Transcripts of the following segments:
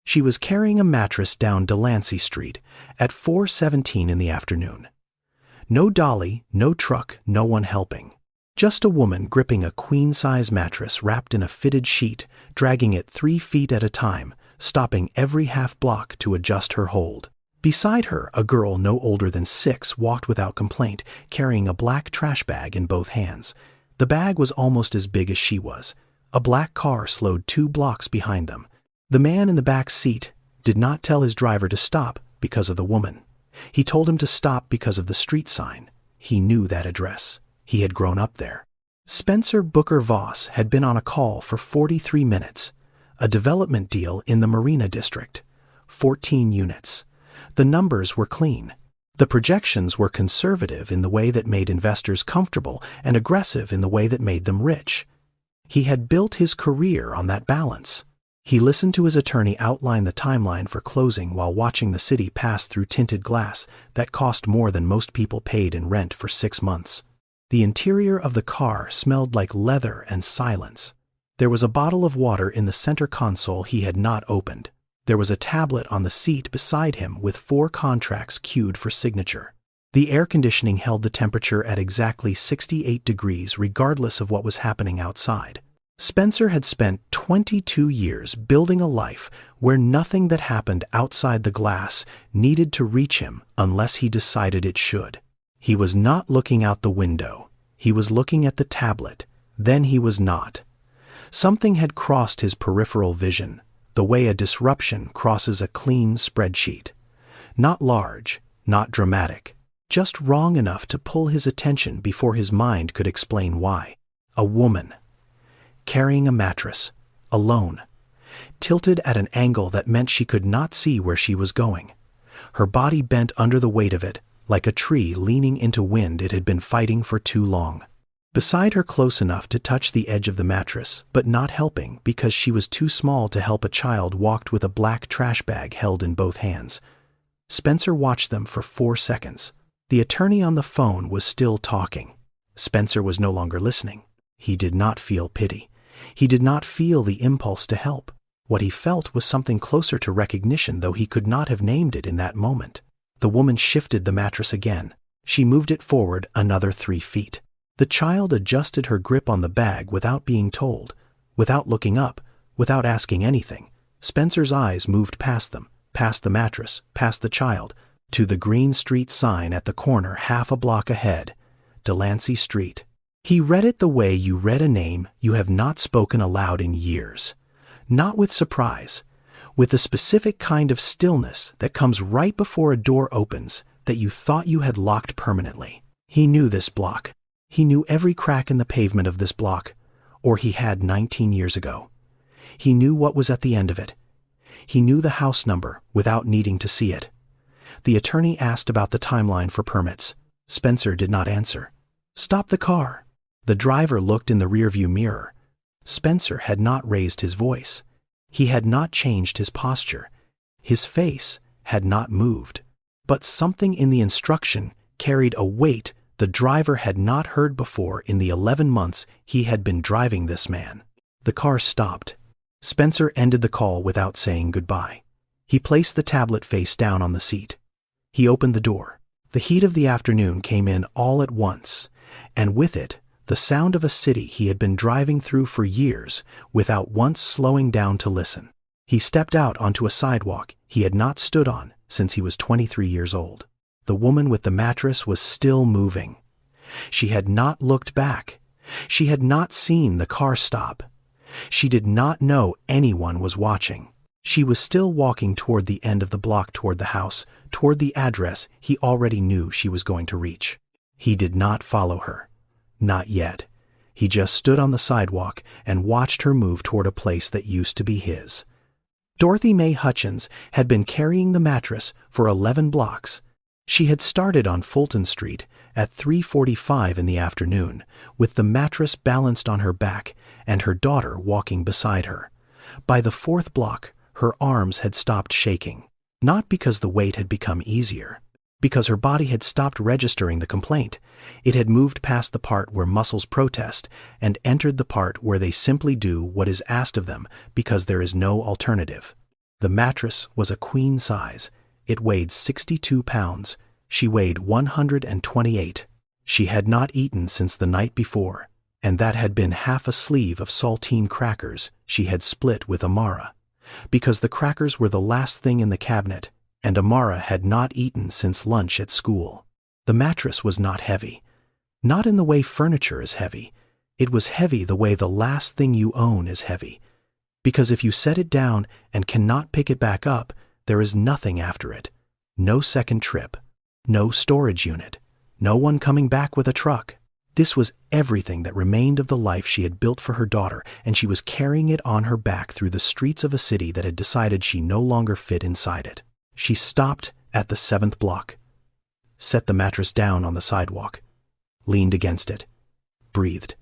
She was carrying a mattress down Delancey Street at 4:17 in the afternoon. No dolly, no truck, no one helping. Just a woman gripping a queen-size mattress wrapped in a fitted sheet, dragging it 3 feet at a time, stopping every half-block to adjust her hold. Beside her, a girl no older than 6 walked without complaint, carrying a black trash bag in both hands. The bag was almost as big as she was. A black car slowed 2 blocks behind them. The man in the back seat did not tell his driver to stop because of the woman. He told him to stop because of the street sign. He knew that address. He had grown up there. Spencer Booker Voss had been on a call for 43 minutes. A development deal in the Marina District. 14 units. The numbers were clean. The projections were conservative in the way that made investors comfortable and aggressive in the way that made them rich. He had built his career on that balance. He listened to his attorney outline the timeline for closing while watching the city pass through tinted glass that cost more than most people paid in rent for 6 months. The interior of the car smelled like leather and silence. There was a bottle of water in the center console he had not opened. There was a tablet on the seat beside him with 4 contracts queued for signature. The air conditioning held the temperature at exactly 68 degrees regardless of what was happening outside. Spencer had spent 22 years building a life where nothing that happened outside the glass needed to reach him unless he decided it should. He was not looking out the window. He was looking at the tablet. Then he was not. Something had crossed his peripheral vision, the way a disruption crosses a clean spreadsheet. Not large, not dramatic, just wrong enough to pull his attention before his mind could explain why. A woman. Carrying a mattress, alone, tilted at an angle that meant she could not see where she was going. Her body bent under the weight of it, like a tree leaning into wind it had been fighting for too long. Beside her, close enough to touch the edge of the mattress, but not helping because she was too small to help, a child walked with a black trash bag held in both hands. Spencer watched them for 4 seconds. The attorney on the phone was still talking. Spencer was no longer listening. He did not feel pity. He did not feel the impulse to help. What he felt was something closer to recognition, though he could not have named it in that moment. The woman shifted the mattress again. She moved it forward another 3 feet. The child adjusted her grip on the bag without being told, without looking up, without asking anything. Spencer's eyes moved past them, past the mattress, past the child, to the Green Street sign at the corner half a block ahead, Delancey Street. He read it the way you read a name you have not spoken aloud in years. Not with surprise, with the specific kind of stillness that comes right before a door opens that you thought you had locked permanently. He knew this block. He knew every crack in the pavement of this block, or he had 19 years ago. He knew what was at the end of it. He knew the house number without needing to see it. The attorney asked about the timeline for permits. Spencer did not answer. "Stop the car." The driver looked in the rearview mirror. Spencer had not raised his voice. He had not changed his posture. His face had not moved. But something in the instruction carried a weight the driver had not heard before in the 11 months he had been driving this man. The car stopped. Spencer ended the call without saying goodbye. He placed the tablet face down on the seat. He opened the door. The heat of the afternoon came in all at once, and with it, the sound of a city he had been driving through for years without once slowing down to listen. He stepped out onto a sidewalk he had not stood on since he was 23 years old. The woman with the mattress was still moving. She had not looked back. She had not seen the car stop. She did not know anyone was watching. She was still walking toward the end of the block, toward the house, toward the address he already knew she was going to reach. He did not follow her. Not yet. He just stood on the sidewalk and watched her move toward a place that used to be his. Dorothy Mae Hutchins had been carrying the mattress for 11 blocks. She had started on Fulton Street at 3:45 in the afternoon, with the mattress balanced on her back and her daughter walking beside her. By the 4th block, her arms had stopped shaking, not because the weight had become easier, because her body had stopped registering the complaint. It had moved past the part where muscles protest and entered the part where they simply do what is asked of them because there is no alternative. The mattress was a queen size. It weighed 62 pounds. She weighed 128. She had not eaten since the night before, and that had been half a sleeve of saltine crackers she had split with Amara, because the crackers were the last thing in the cabinet, and Amara had not eaten since lunch at school. The mattress was not heavy. Not in the way furniture is heavy. It was heavy the way the last thing you own is heavy. Because if you set it down and cannot pick it back up, there is nothing after it. No second trip. No storage unit. No one coming back with a truck. This was everything that remained of the life she had built for her daughter, and she was carrying it on her back through the streets of a city that had decided she no longer fit inside it. She stopped at the 7th block, set the mattress down on the sidewalk, leaned against it, breathed.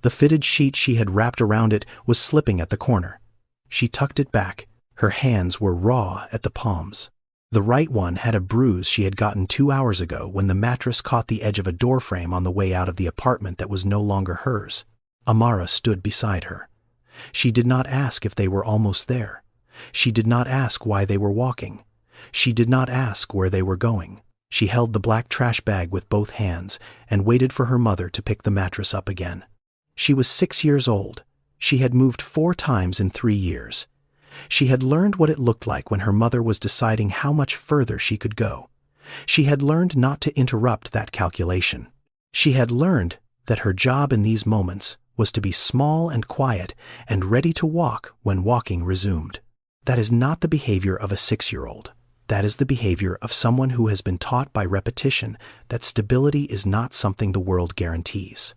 The fitted sheet she had wrapped around it was slipping at the corner. She tucked it back. Her hands were raw at the palms. The right one had a bruise she had gotten 2 hours ago when the mattress caught the edge of a doorframe on the way out of the apartment that was no longer hers. Amara stood beside her. She did not ask if they were almost there. She did not ask why they were walking. She did not ask where they were going. She held the black trash bag with both hands and waited for her mother to pick the mattress up again. She was 6 years old. She had moved 4 times in 3 years. She had learned what it looked like when her mother was deciding how much further she could go. She had learned not to interrupt that calculation. She had learned that her job in these moments was to be small and quiet and ready to walk when walking resumed. That is not the behavior of a 6-year-old. That is the behavior of someone who has been taught by repetition that stability is not something the world guarantees.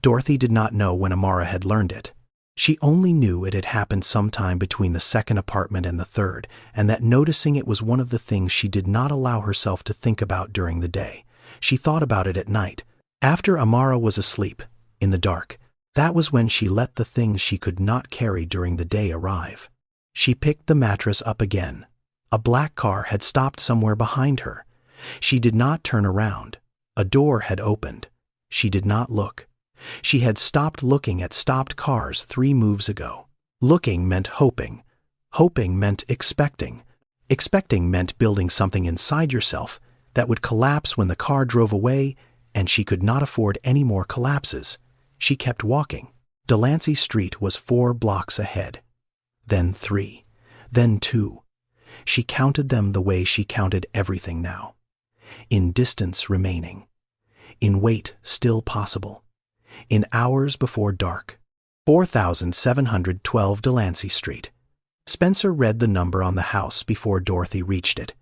Dorothy did not know when Amara had learned it. She only knew it had happened sometime between the 2nd apartment and the 3rd, and that noticing it was one of the things she did not allow herself to think about during the day. She thought about it at night. After Amara was asleep, in the dark, that was when she let the things she could not carry during the day arrive. She picked the mattress up again. A black car had stopped somewhere behind her. She did not turn around. A door had opened. She did not look. She had stopped looking at stopped cars 3 moves ago. Looking meant hoping. Hoping meant expecting. Expecting meant building something inside yourself that would collapse when the car drove away, and she could not afford any more collapses. She kept walking. Delancey Street was 4 blocks ahead. Then 3. Then 2. She counted them the way she counted everything now. In distance remaining. In wait still possible. In hours before dark. 4712 Delancey Street. Spencer read the number on the house before Dorothy reached it.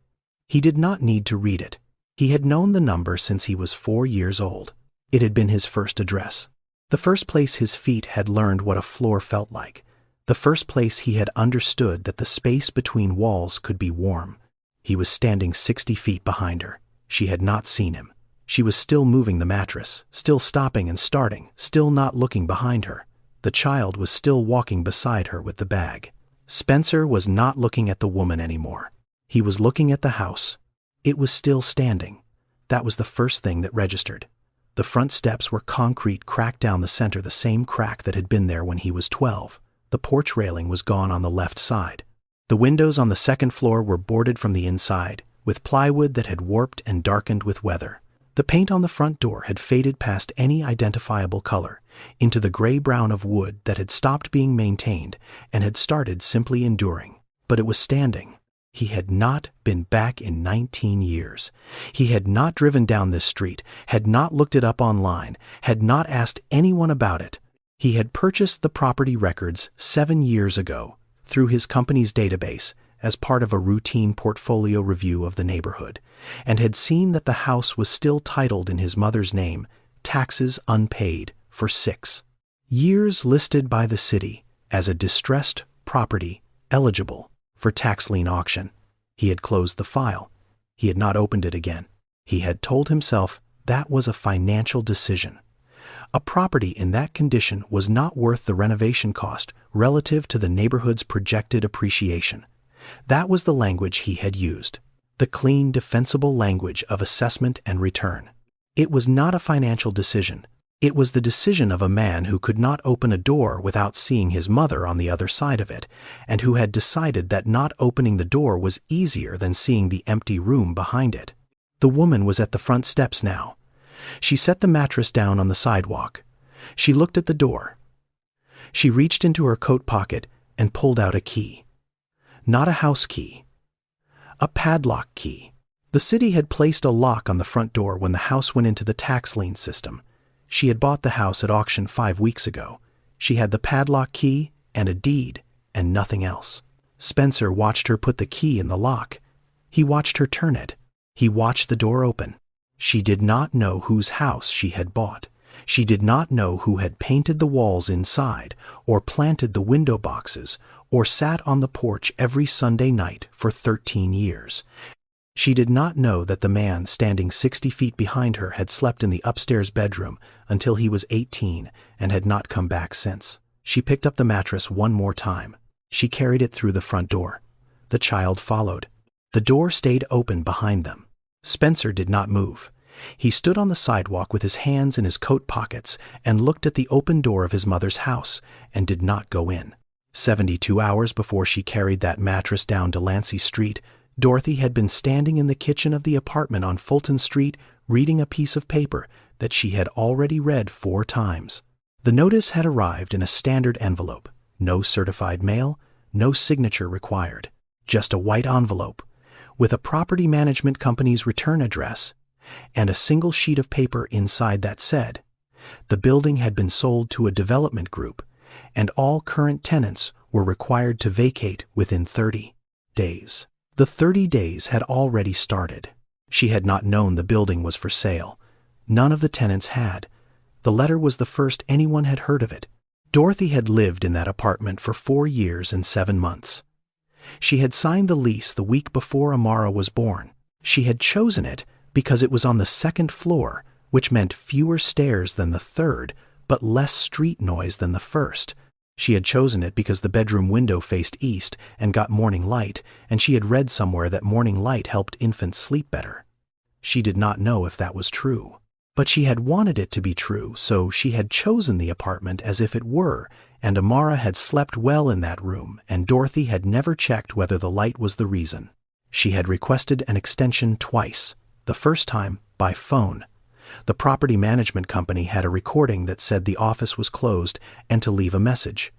He did not need to read it. He had known the number since he was 4 years old. It had been his first address. The first place his feet had learned what a floor felt like. The first place he had understood that the space between walls could be warm. He was standing 60 feet behind her. She had not seen him. She was still moving the mattress, still stopping and starting, still not looking behind her. The child was still walking beside her with the bag. Spencer was not looking at the woman anymore. He was looking at the house. It was still standing. That was the first thing that registered. The front steps were concrete cracked down the center, the same crack that had been there when he was 12. The porch railing was gone on the left side. The windows on the 2nd floor were boarded from the inside, with plywood that had warped and darkened with weather. The paint on the front door had faded past any identifiable color, into the gray-brown of wood that had stopped being maintained and had started simply enduring. But it was standing. He had not been back in 19 years. He had not driven down this street, had not looked it up online, had not asked anyone about it. He had purchased the property records 7 years ago through his company's database as part of a routine portfolio review of the neighborhood, and had seen that the house was still titled in his mother's name, taxes unpaid, for 6 years, listed by the city as a distressed property eligible for tax lien auction. He had closed the file. He had not opened it again. He had told himself that was a financial decision. A property in that condition was not worth the renovation cost relative to the neighborhood's projected appreciation. That was the language he had used. The clean, defensible language of assessment and return. It was not a financial decision. It was the decision of a man who could not open a door without seeing his mother on the other side of it, and who had decided that not opening the door was easier than seeing the empty room behind it. The woman was at the front steps now. She set the mattress down on the sidewalk. She looked at the door. She reached into her coat pocket and pulled out a key. Not a house key. A padlock key. The city had placed a lock on the front door when the house went into the tax lien system. She had bought the house at auction 5 weeks ago. She had the padlock key and a deed and nothing else. Spencer watched her put the key in the lock. He watched her turn it. He watched the door open. She did not know whose house she had bought. She did not know who had painted the walls inside, or planted the window boxes, or sat on the porch every Sunday night for 13 years. She did not know that the man standing 60 feet behind her had slept in the upstairs bedroom until he was 18 and had not come back since. She picked up the mattress one more time. She carried it through the front door. The child followed. The door stayed open behind them. Spencer did not move. He stood on the sidewalk with his hands in his coat pockets and looked at the open door of his mother's house and did not go in. 72 hours before she carried that mattress down Delancey Street, Dorothy had been standing in the kitchen of the apartment on Fulton Street reading a piece of paper that she had already read 4 times. The notice had arrived in a standard envelope. No certified mail, no signature required. Just a white envelope with a property management company's return address and a single sheet of paper inside that said, the building had been sold to a development group and all current tenants were required to vacate within 30 days. The 30 days had already started. She had not known the building was for sale. None of the tenants had. The letter was the first anyone had heard of it. Dorothy had lived in that apartment for 4 years and 7 months. She had signed the lease the week before Amara was born. She had chosen it because it was on the 2nd floor, which meant fewer stairs than the 3rd, but less street noise than the 1st. She had chosen it because the bedroom window faced east and got morning light, and she had read somewhere that morning light helped infants sleep better. She did not know if that was true, but she had wanted it to be true, so she had chosen the apartment as if it were, and Amara had slept well in that room, and Dorothy had never checked whether the light was the reason. She had requested an extension twice, the first time by phone. The property management company had a recording that said the office was closed and to leave a message.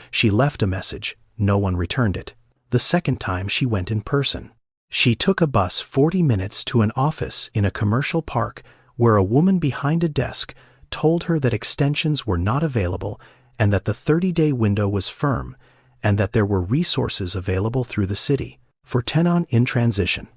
She left a message. No one returned it. The second time she went in person. She took a bus 40 minutes to an office in a commercial park where a woman behind a desk told her that extensions were not available and that the 30-day window was firm and that there were resources available through the city for tenant in transition.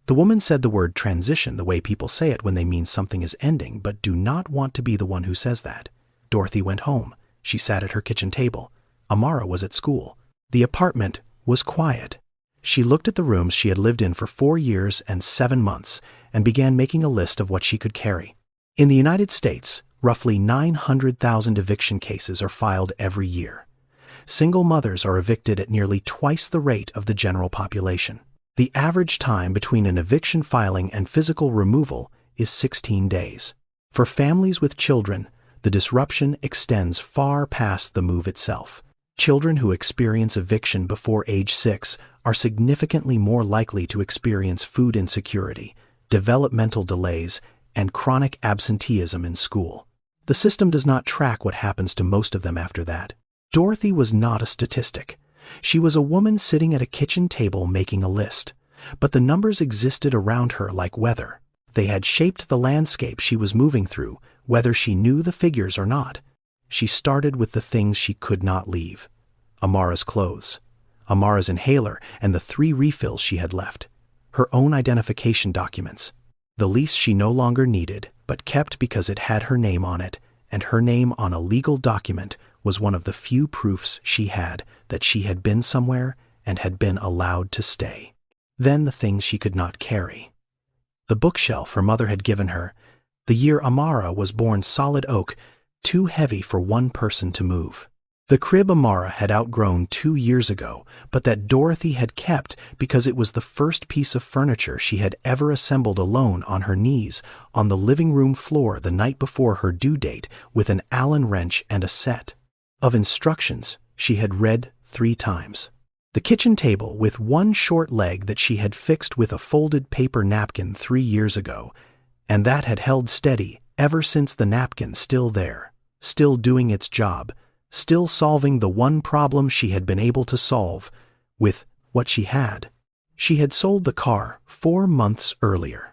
The woman said the word transition the way people say it when they mean something is ending but do not want to be the one who says that. Dorothy went home. She sat at her kitchen table. Amara was at school. The apartment was quiet. She looked at the rooms she had lived in for 4 years and 7 months and began making a list of what she could carry. In the United States, roughly 900,000 eviction cases are filed every year. Single mothers are evicted at nearly twice the rate of the general population. The average time between an eviction filing and physical removal is 16 days. For families with children, the disruption extends far past the move itself. Children who experience eviction before age 6 are significantly more likely to experience food insecurity, developmental delays, and chronic absenteeism in school. The system does not track what happens to most of them after that. Dorothy was not a statistic. She was a woman sitting at a kitchen table making a list, but the numbers existed around her like weather. They had shaped the landscape she was moving through, whether she knew the figures or not. She started with the things she could not leave. Amara's clothes, Amara's inhaler and the 3 refills she had left, her own identification documents, the lease she no longer needed but kept because it had her name on it, and her name on a legal document was one of the few proofs she had that she had been somewhere and had been allowed to stay. Then the things she could not carry. The bookshelf her mother had given her, the year Amara was born, solid oak, too heavy for one person to move. The crib Amara had outgrown 2 years ago, but that Dorothy had kept because it was the first piece of furniture she had ever assembled alone on her knees on the living room floor the night before her due date with an Allen wrench and a set of instructions she had read 3 times. The kitchen table with one short leg that she had fixed with a folded paper napkin 3 years ago, and that had held steady ever since the napkin still there, still doing its job, still solving the one problem she had been able to solve with what she had. She had sold the car 4 months earlier.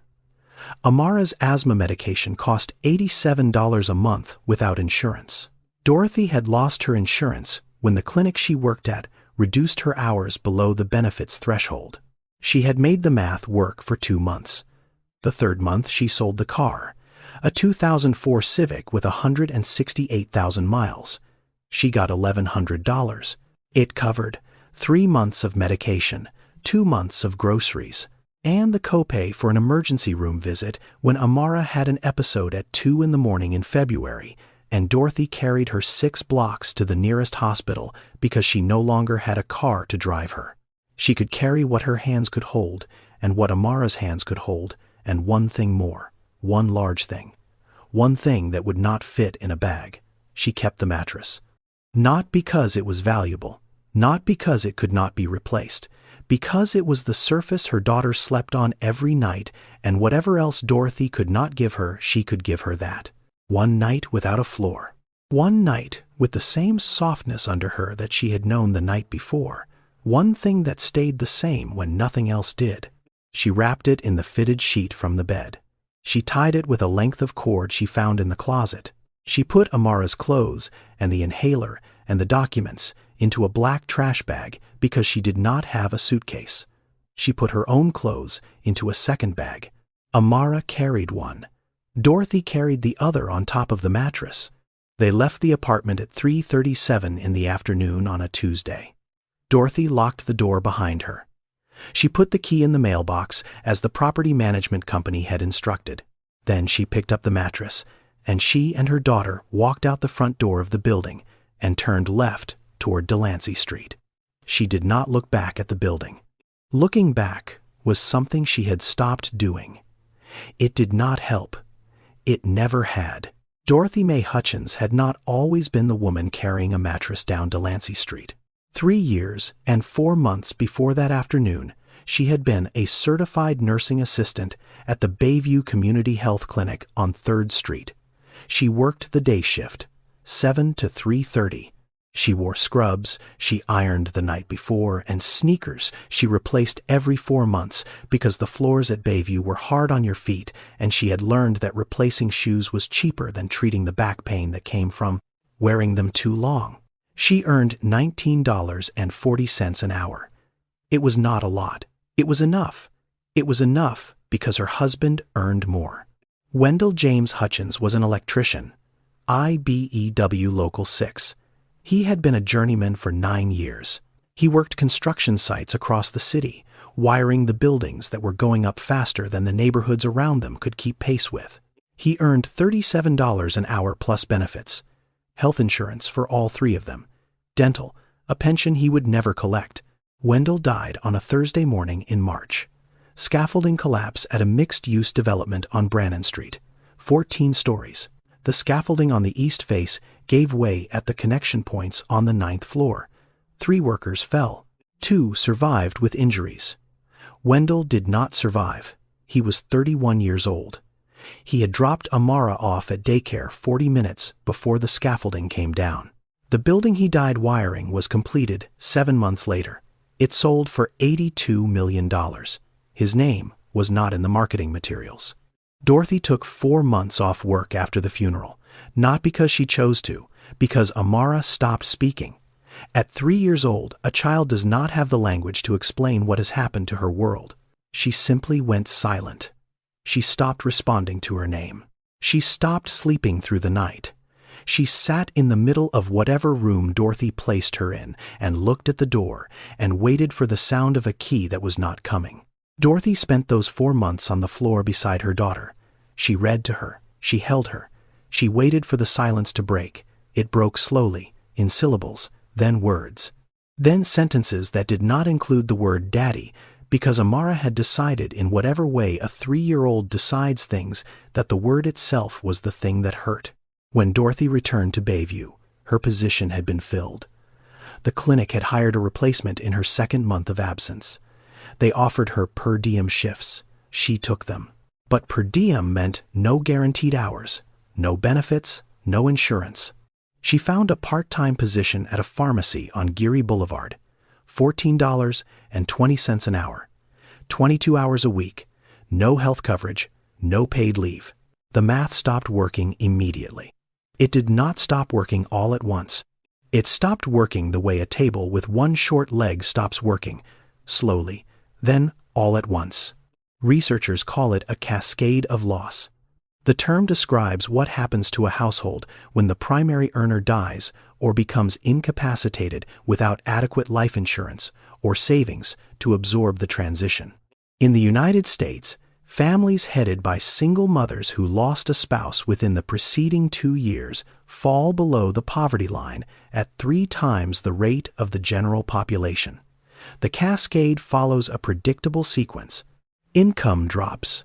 Amara's asthma medication cost $87 a month without insurance. Dorothy had lost her insurance when the clinic she worked at reduced her hours below the benefits threshold. She had made the math work for 2 months. The 3rd month she sold the car, a 2004 Civic with 168,000 miles. She got $1,100. It covered 3 months of medication, 2 months of groceries, and the copay for an emergency room visit when Amara had an episode at 2 in the morning in February, and Dorothy carried her 6 blocks to the nearest hospital because she no longer had a car to drive her. She could carry what her hands could hold and what Amara's hands could hold, and one thing more, one large thing, one thing that would not fit in a bag. She kept the mattress. Not because it was valuable, not because it could not be replaced, because it was the surface her daughter slept on every night, and whatever else Dorothy could not give her, she could give her that. One night without a floor. One night with the same softness under her that she had known the night before. One thing that stayed the same when nothing else did. She wrapped it in the fitted sheet from the bed. She tied it with a length of cord she found in the closet. She put Amara's clothes and the inhaler and the documents into a black trash bag because she did not have a suitcase. She put her own clothes into a second bag. Amara carried one. Dorothy carried the other on top of the mattress. They left the apartment at 3:37 in the afternoon on a Tuesday. Dorothy locked the door behind her. She put the key in the mailbox as the property management company had instructed. Then she picked up the mattress, and she and her daughter walked out the front door of the building and turned left toward Delancey Street. She did not look back at the building. Looking back was something she had stopped doing. It did not help. It never had. Dorothy Mae Hutchins had not always been the woman carrying a mattress down Delancey Street. 3 years and 4 months before that afternoon, she had been a certified nursing assistant at the Bayview Community Health Clinic on 3rd Street. She worked the day shift, 7 to 3:30. She wore scrubs she ironed the night before and sneakers she replaced every 4 months because the floors at Bayview were hard on your feet, and she had learned that replacing shoes was cheaper than treating the back pain that came from wearing them too long. She earned $19.40 an hour. It was not a lot. It was enough. It was enough because her husband earned more. Wendell James Hutchins was an electrician, IBEW Local 6. He had been a journeyman for 9 years. He worked construction sites across the city, wiring the buildings that were going up faster than the neighborhoods around them could keep pace with. He earned $37 an hour plus benefits, health insurance for all 3 of them, dental, a pension he would never collect. Wendell died on a Thursday morning in March. Scaffolding collapse at a mixed-use development on Brannan Street, 14 stories. The scaffolding on the east face gave way at the connection points on the 9th floor. 3 workers fell. 2 survived with injuries. Wendell did not survive. He was 31 years old. He had dropped Amara off at daycare 40 minutes before the scaffolding came down. The building he died wiring was completed 7 months later. It sold for $82 million. His name was not in the marketing materials. Dorothy took 4 months off work after the funeral, not because she chose to, because Amara stopped speaking. At 3 years old, a child does not have the language to explain what has happened to her world. She simply went silent. She stopped responding to her name. She stopped sleeping through the night. She sat in the middle of whatever room Dorothy placed her in and looked at the door and waited for the sound of a key that was not coming. Dorothy spent those 4 months on the floor beside her daughter. She read to her. She held her. She waited for the silence to break. It broke slowly, in syllables, then words. Then sentences that did not include the word daddy, because Amara had decided in whatever way a 3-year-old decides things that the word itself was the thing that hurt. When Dorothy returned to Bayview, her position had been filled. The clinic had hired a replacement in her 2nd month of absence. They offered her per diem shifts. She took them. But per diem meant no guaranteed hours, no benefits, no insurance. She found a part-time position at a pharmacy on Geary Boulevard, $14.20 an hour, 22 hours a week, no health coverage, no paid leave. The math stopped working immediately. It did not stop working all at once. It stopped working the way a table with one short leg stops working, slowly, then all at once. Researchers call it a cascade of loss. The term describes what happens to a household when the primary earner dies or becomes incapacitated without adequate life insurance or savings to absorb the transition. In the United States, families headed by single mothers who lost a spouse within the preceding 2 years fall below the poverty line at 3 times the rate of the general population. The cascade follows a predictable sequence. Income drops.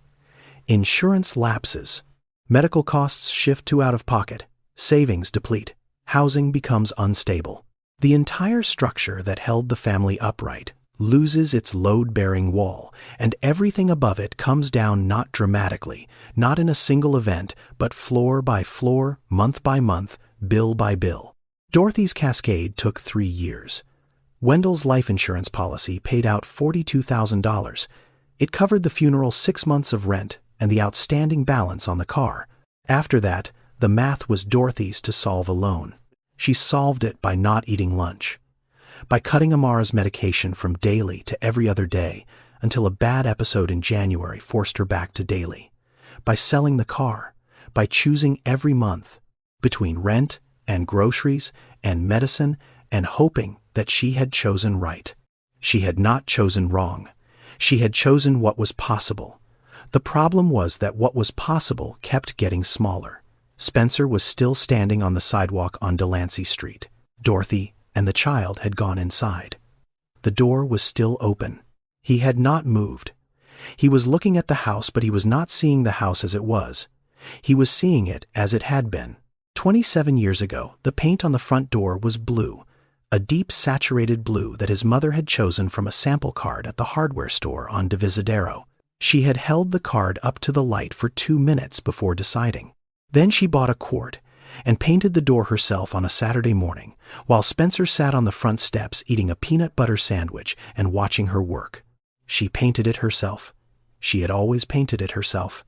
Insurance lapses. Medical costs shift to out-of-pocket. Savings deplete. Housing becomes unstable. The entire structure that held the family upright loses its load-bearing wall, and everything above it comes down not dramatically, not in a single event, but floor by floor, month by month, bill by bill. Dorothy's cascade took 3 years. Wendell's life insurance policy paid out $42,000. It covered the funeral, 6 months of rent, and the outstanding balance on the car. After that, the math was Dorothy's to solve alone. She solved it by not eating lunch, by cutting Amara's medication from daily to every other day until a bad episode in January forced her back to daily, by selling the car, by choosing every month between rent and groceries and medicine and hoping that she had chosen right. She had not chosen wrong. She had chosen what was possible. The problem was that what was possible kept getting smaller. Spencer was still standing on the sidewalk on Delancey Street. Dorothy and the child had gone inside. The door was still open. He had not moved. He was looking at the house, but he was not seeing the house as it was. He was seeing it as it had been. 27 years ago, the paint on the front door was blue, a deep saturated blue that his mother had chosen from a sample card at the hardware store on Divisadero. She had held the card up to the light for 2 minutes before deciding. Then she bought a quart and painted the door herself on a Saturday morning, while Spencer sat on the front steps eating a peanut butter sandwich and watching her work. She painted it herself. She had always painted it herself.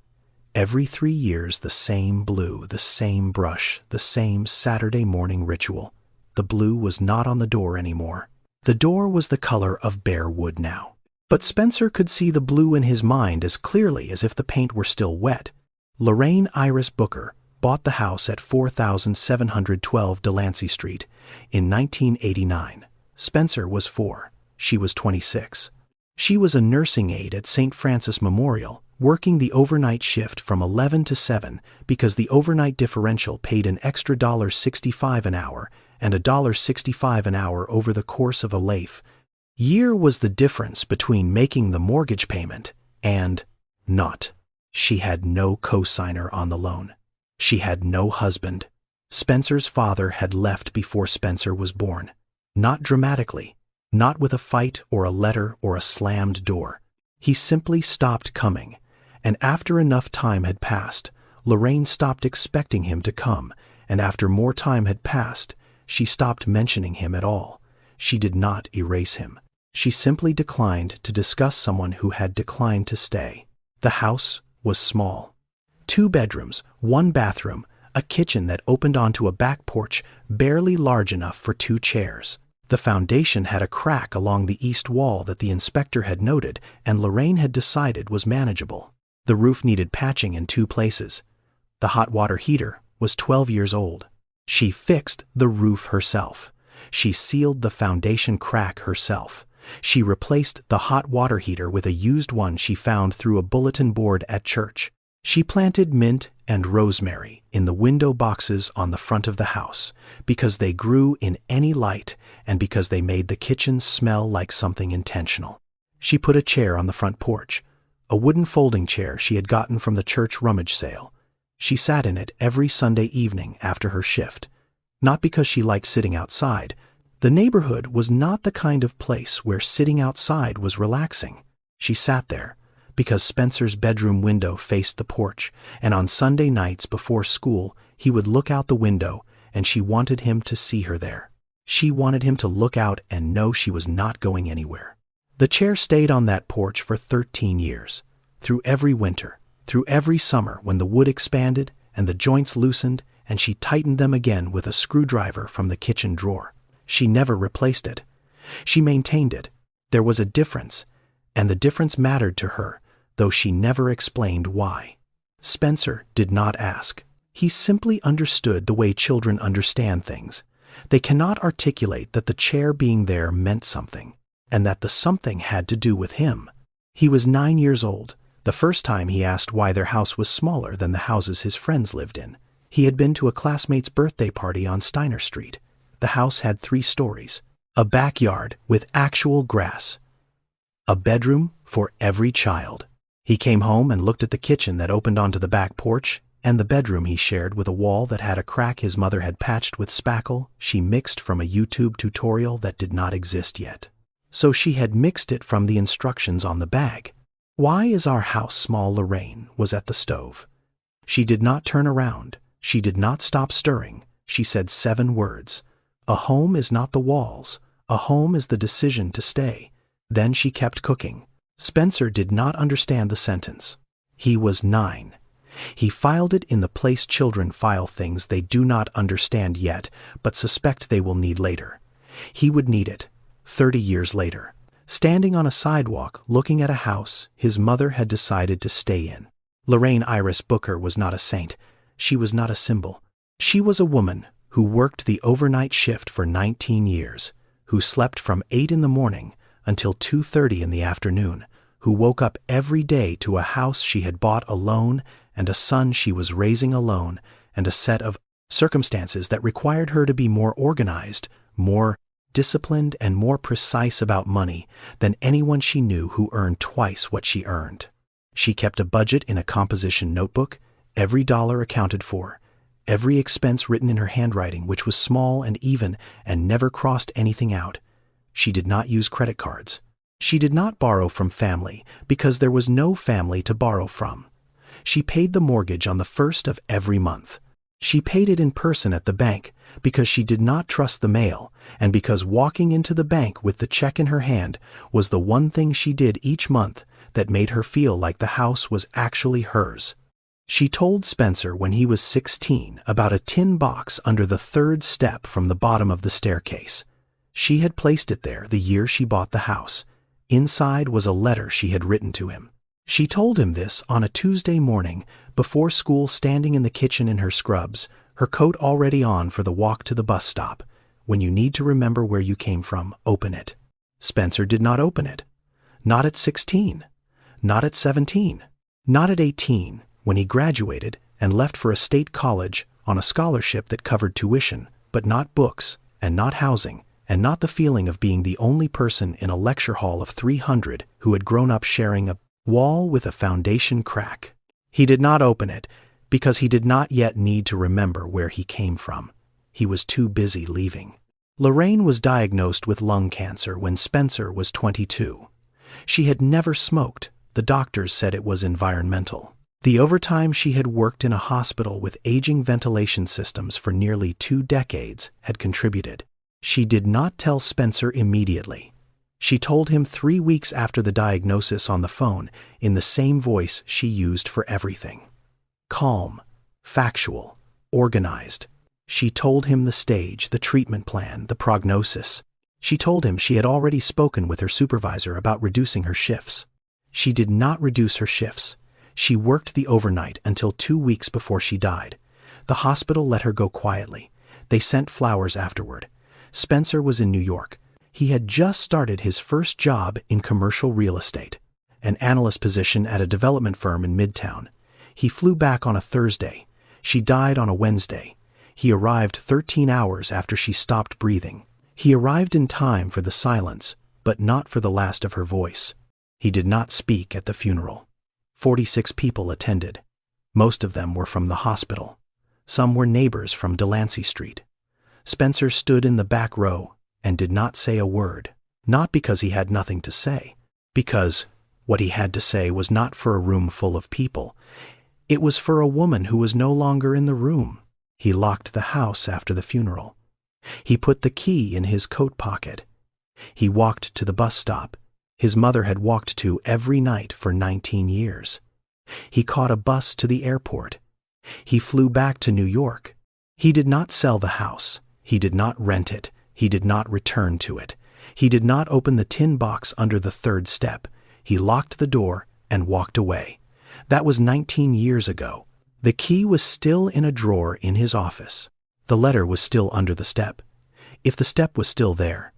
Every 3 years, the same blue, the same brush, the same Saturday morning ritual. The blue was not on the door anymore. The door was the color of bare wood now. But Spencer could see the blue in his mind as clearly as if the paint were still wet. Lorraine Iris Booker bought the house at 4712 Delancey Street in 1989. Spencer was 4. She was 26. She was a nursing aide at St. Francis Memorial, working the overnight shift from 11 to 7 because the overnight differential paid an extra $1.65 an hour and $1.65 an hour over the course of a life. Year was the difference between making the mortgage payment and not. She had no cosigner on the loan. She had no husband. Spencer's father had left before Spencer was born. Not dramatically, not with a fight or a letter or a slammed door. He simply stopped coming, and after enough time had passed, Lorraine stopped expecting him to come, and after more time had passed, she stopped mentioning him at all. She did not erase him. She simply declined to discuss someone who had declined to stay. The house was small. 2 bedrooms, 1 bathroom, a kitchen that opened onto a back porch barely large enough for 2 chairs. The foundation had a crack along the east wall that the inspector had noted and Lorraine had decided was manageable. The roof needed patching in 2 places. The hot water heater was 12 years old. She fixed the roof herself. She sealed the foundation crack herself. She replaced the hot water heater with a used one she found through a bulletin board at church. She planted mint and rosemary in the window boxes on the front of the house because they grew in any light and because they made the kitchen smell like something intentional. She put a chair on the front porch, a wooden folding chair she had gotten from the church rummage sale. She sat in it every Sunday evening after her shift, not because she liked sitting outside. The neighborhood was not the kind of place where sitting outside was relaxing. She sat there because Spencer's bedroom window faced the porch, and on Sunday nights before school, he would look out the window, and she wanted him to see her there. She wanted him to look out and know she was not going anywhere. The chair stayed on that porch for 13 years, through every winter, through every summer when the wood expanded and the joints loosened, and she tightened them again with a screwdriver from the kitchen drawer. She never replaced it. She maintained it. There was a difference, and the difference mattered to her, though she never explained why. Spencer did not ask. He simply understood the way children understand things. They cannot articulate that the chair being there meant something, and that the something had to do with him. He was 9 years old, the first time he asked why their house was smaller than the houses his friends lived in. He had been to a classmate's birthday party on Steiner Street. The house had 3 stories, a backyard with actual grass, a bedroom for every child. He came home and looked at the kitchen that opened onto the back porch, and the bedroom he shared with a wall that had a crack his mother had patched with spackle she mixed from a YouTube tutorial that did not exist yet. So she had mixed it from the instructions on the bag. "Why is our house small?" Lorraine was at the stove. She did not turn around. She did not stop stirring. She said 7 words. "A home is not the walls. A home is the decision to stay." Then she kept cooking. Spencer did not understand the sentence. He was 9. He filed it in the place children file things they do not understand yet, but suspect they will need later. He would need it 30 years later, standing on a sidewalk looking at a house his mother had decided to stay in. Lorraine Iris Booker was not a saint. She was not a symbol. She was a woman who worked the overnight shift for 19 years, who slept from 8 in the morning until 2:30 in the afternoon, who woke up every day to a house she had bought alone and a son she was raising alone and a set of circumstances that required her to be more organized, more disciplined, and more precise about money than anyone she knew who earned twice what she earned. She kept a budget in a composition notebook, every dollar accounted for, every expense written in her handwriting, which was small and even and never crossed anything out. She did not use credit cards. She did not borrow from family because there was no family to borrow from. She paid the mortgage on the 1st of every month. She paid it in person at the bank because she did not trust the mail and because walking into the bank with the check in her hand was the one thing she did each month that made her feel like the house was actually hers. She told Spencer when he was 16 about a tin box under the 3rd step from the bottom of the staircase. She had placed it there the year she bought the house. Inside was a letter she had written to him. She told him this on a Tuesday morning before school, standing in the kitchen in her scrubs, her coat already on for the walk to the bus stop. "When you need to remember where you came from, open it." Spencer did not open it. Not at 16. Not at 17. Not at 18, when he graduated and left for a state college on a scholarship that covered tuition, but not books, and not housing, and not the feeling of being the only person in a lecture hall of 300 who had grown up sharing a wall with a foundation crack. He did not open it because he did not yet need to remember where he came from. He was too busy leaving. Lorraine was diagnosed with lung cancer when Spencer was 22. She had never smoked. The doctors said it was environmental. The overtime she had worked in a hospital with aging ventilation systems for nearly 2 decades had contributed. She did not tell Spencer immediately. She told him 3 weeks after the diagnosis on the phone in the same voice she used for everything. Calm, factual, organized. She told him the stage, the treatment plan, the prognosis. She told him she had already spoken with her supervisor about reducing her shifts. She did not reduce her shifts. She worked the overnight until 2 weeks before she died. The hospital let her go quietly. They sent flowers afterward. Spencer was in New York. He had just started his first job in commercial real estate, an analyst position at a development firm in Midtown. He flew back on a Thursday. She died on a Wednesday. He arrived 13 hours after she stopped breathing. He arrived in time for the silence, but not for the last of her voice. He did not speak at the funeral. 46 people attended. Most of them were from the hospital. Some were neighbors from Delancey Street. Spencer stood in the back row and did not say a word, not because he had nothing to say, because what he had to say was not for a room full of people. It was for a woman who was no longer in the room. He locked the house after the funeral. He put the key in his coat pocket. He walked to the bus stop his mother had walked to every night for 19 years. He caught a bus to the airport. He flew back to New York. He did not sell the house. He did not rent it. He did not return to it. He did not open the tin box under the third step. He locked the door and walked away. That was 19 years ago. The key was still in a drawer in his office. The letter was still under the step. If the step was still there,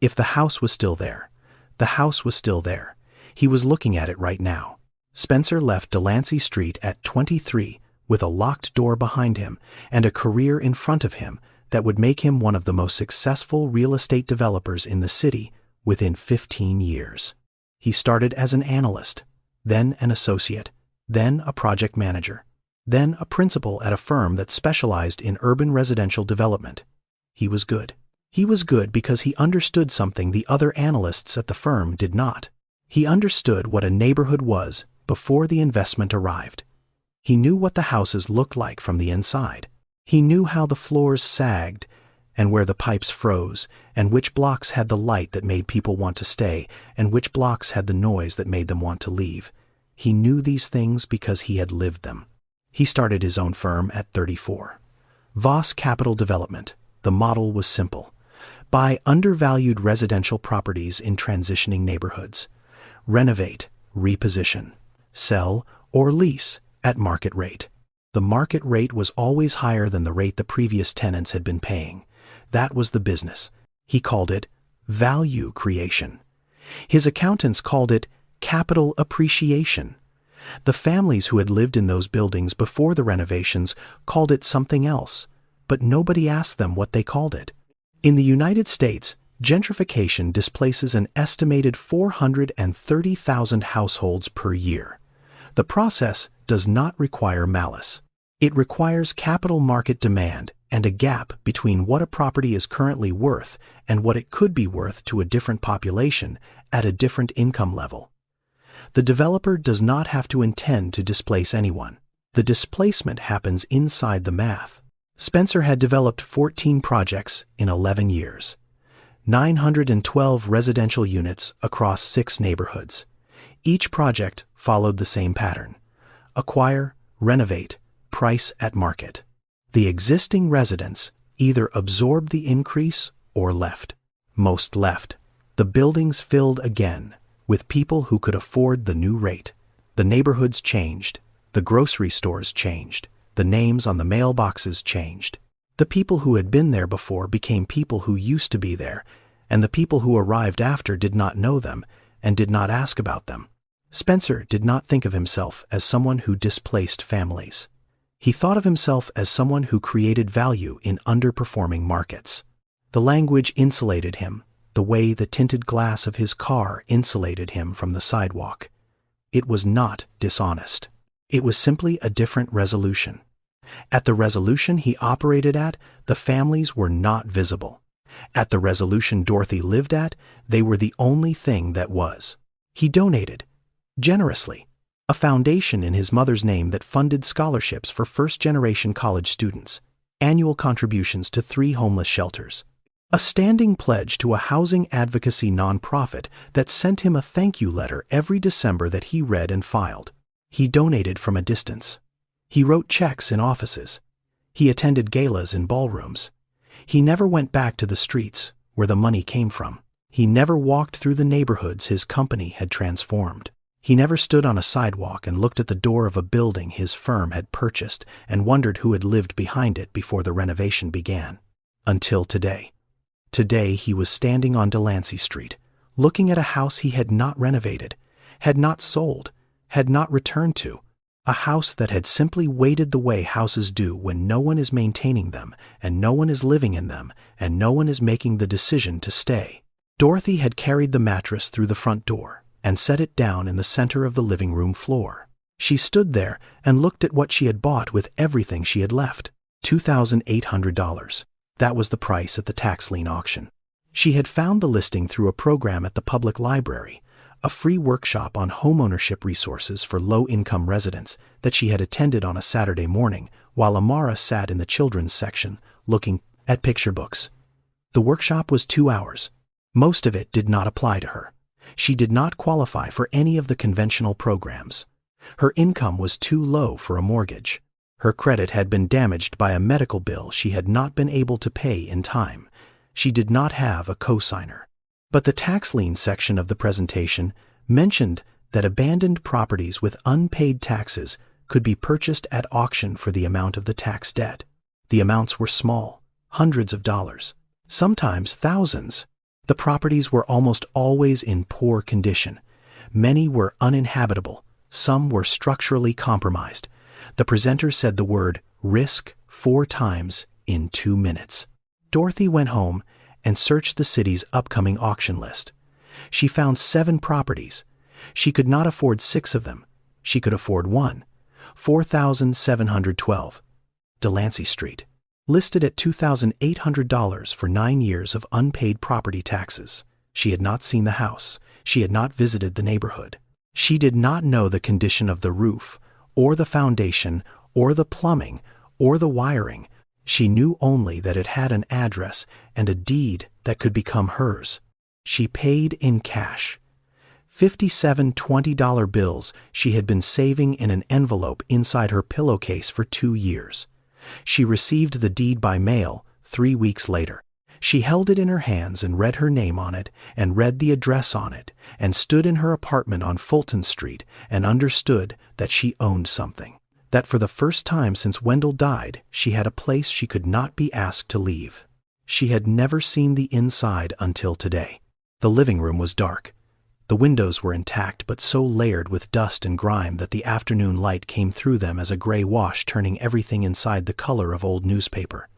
if the house was still there, the house was still there. He was looking at it right now. Spencer left Delancey Street at 23 with a locked door behind him and a career in front of him that would make him one of the most successful real estate developers in the city within 15 years. He started as an analyst, then an associate, then a project manager, then a principal at a firm that specialized in urban residential development. He was good. He was good because he understood something the other analysts at the firm did not. He understood what a neighborhood was before the investment arrived. He knew what the houses looked like from the inside. He knew how the floors sagged and where the pipes froze, and which blocks had the light that made people want to stay, and which blocks had the noise that made them want to leave. He knew these things because he had lived them. He started his own firm at 34. Voss Capital Development. The model was simple. Buy undervalued residential properties in transitioning neighborhoods. Renovate, reposition, sell, or lease at market rate. The market rate was always higher than the rate the previous tenants had been paying. That was the business. He called it value creation. His accountants called it capital appreciation. The families who had lived in those buildings before the renovations called it something else, but nobody asked them what they called it. In the United States, gentrification displaces an estimated 430,000 households per year. The process does not require malice. It requires capital market demand and a gap between what a property is currently worth and what it could be worth to a different population at a different income level. The developer does not have to intend to displace anyone. The displacement happens inside the math. Spencer had developed 14 projects in 11 years. 912 residential units across 6 neighborhoods. Each project followed the same pattern. Acquire, renovate, price at market. The existing residents either absorbed the increase or left. Most left. The buildings filled again with people who could afford the new rate. The neighborhoods changed. The grocery stores changed. The names on the mailboxes changed. The people who had been there before became people who used to be there, and the people who arrived after did not know them and did not ask about them. Spencer did not think of himself as someone who displaced families. He thought of himself as someone who created value in underperforming markets. The language insulated him, the way the tinted glass of his car insulated him from the sidewalk. It was not dishonest. It was simply a different resolution. At the resolution he operated at, the families were not visible. At the resolution Dorothy lived at, they were the only thing that was. He donated, generously, a foundation in his mother's name that funded scholarships for first-generation college students, annual contributions to 3 homeless shelters, a standing pledge to a housing advocacy nonprofit that sent him a thank you letter every December that he read and filed. He donated from a distance. He wrote checks in offices. He attended galas in ballrooms. He never went back to the streets where the money came from. He never walked through the neighborhoods his company had transformed. He never stood on a sidewalk and looked at the door of a building his firm had purchased and wondered who had lived behind it before the renovation began. Until today. Today he was standing on Delancey Street, looking at a house he had not renovated, had not sold, had not returned to, A house that had simply waited the way houses do when no one is maintaining them, and no one is living in them, and no one is making the decision to stay. Dorothy had carried the mattress through the front door and set it down in the center of the living room floor. She stood there and looked at what she had bought with everything she had left. $2,800. That was the price at the tax lien auction. She had found the listing through a program at the public library, a free workshop on homeownership resources for low-income residents that she had attended on a Saturday morning while Amara sat in the children's section looking at picture books. The workshop was 2 hours. Most of it did not apply to her. She did not qualify for any of the conventional programs. Her income was too low for a mortgage. Her credit had been damaged by a medical bill she had not been able to pay in time. She did not have a cosigner. But the tax lien section of the presentation mentioned that abandoned properties with unpaid taxes could be purchased at auction for the amount of the tax debt. The amounts were small, hundreds of dollars, sometimes thousands. The properties were almost always in poor condition. Many were uninhabitable. Some were structurally compromised. The presenter said the word risk 4 times in 2 minutes. Dorothy went home and searched the city's upcoming auction list. She found 7 properties. She could not afford 6 of them. She could afford 1. $4,712. Delancey Street. Listed at $2,800 for 9 years of unpaid property taxes. She had not seen the house. She had not visited the neighborhood. She did not know the condition of the roof, or the foundation, or the plumbing, or the wiring. She knew only that it had an address and a deed that could become hers. She paid in cash. 57 $20 bills she had been saving in an envelope inside her pillowcase for 2 years. She received the deed by mail 3 weeks later. She held it in her hands and read her name on it and read the address on it and stood in her apartment on Fulton Street and understood that she owned something. That for the first time since Wendell died, she had a place she could not be asked to leave. She had never seen the inside until today. The living room was dark. The windows were intact but so layered with dust and grime that the afternoon light came through them as a gray wash, turning everything inside the color of old newspaper.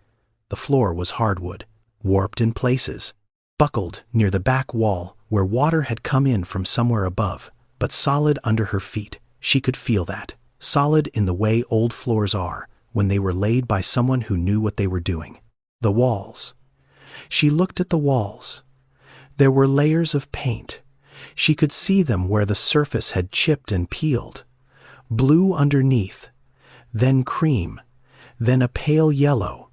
The floor was hardwood, warped in places, buckled near the back wall where water had come in from somewhere above, but solid under her feet. She could feel that, solid in the way old floors are when they were laid by someone who knew what they were doing. The walls. She looked at the walls. There were layers of paint. She could see them where the surface had chipped and peeled. Blue underneath, then cream, then a pale yellow,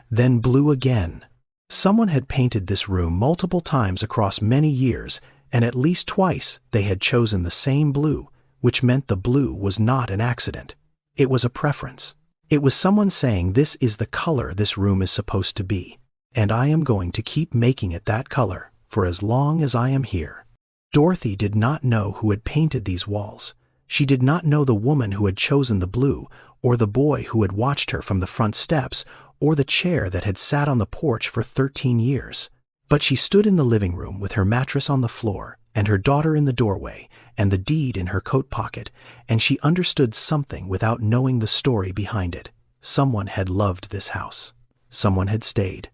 then blue again. Someone had painted this room multiple times across many years, and at least twice they had chosen the same blue, which meant the blue was not an accident. It was a preference. It was someone saying, this is the color this room is supposed to be, and I am going to keep making it that color for as long as I am here. Dorothy did not know who had painted these walls. She did not know the woman who had chosen the blue, or the boy who had watched her from the front steps, or the chair that had sat on the porch for 13 years. But she stood in the living room with her mattress on the floor, and her daughter in the doorway, and the deed in her coat pocket, and she understood something without knowing the story behind it. Someone had loved this house. Someone had stayed.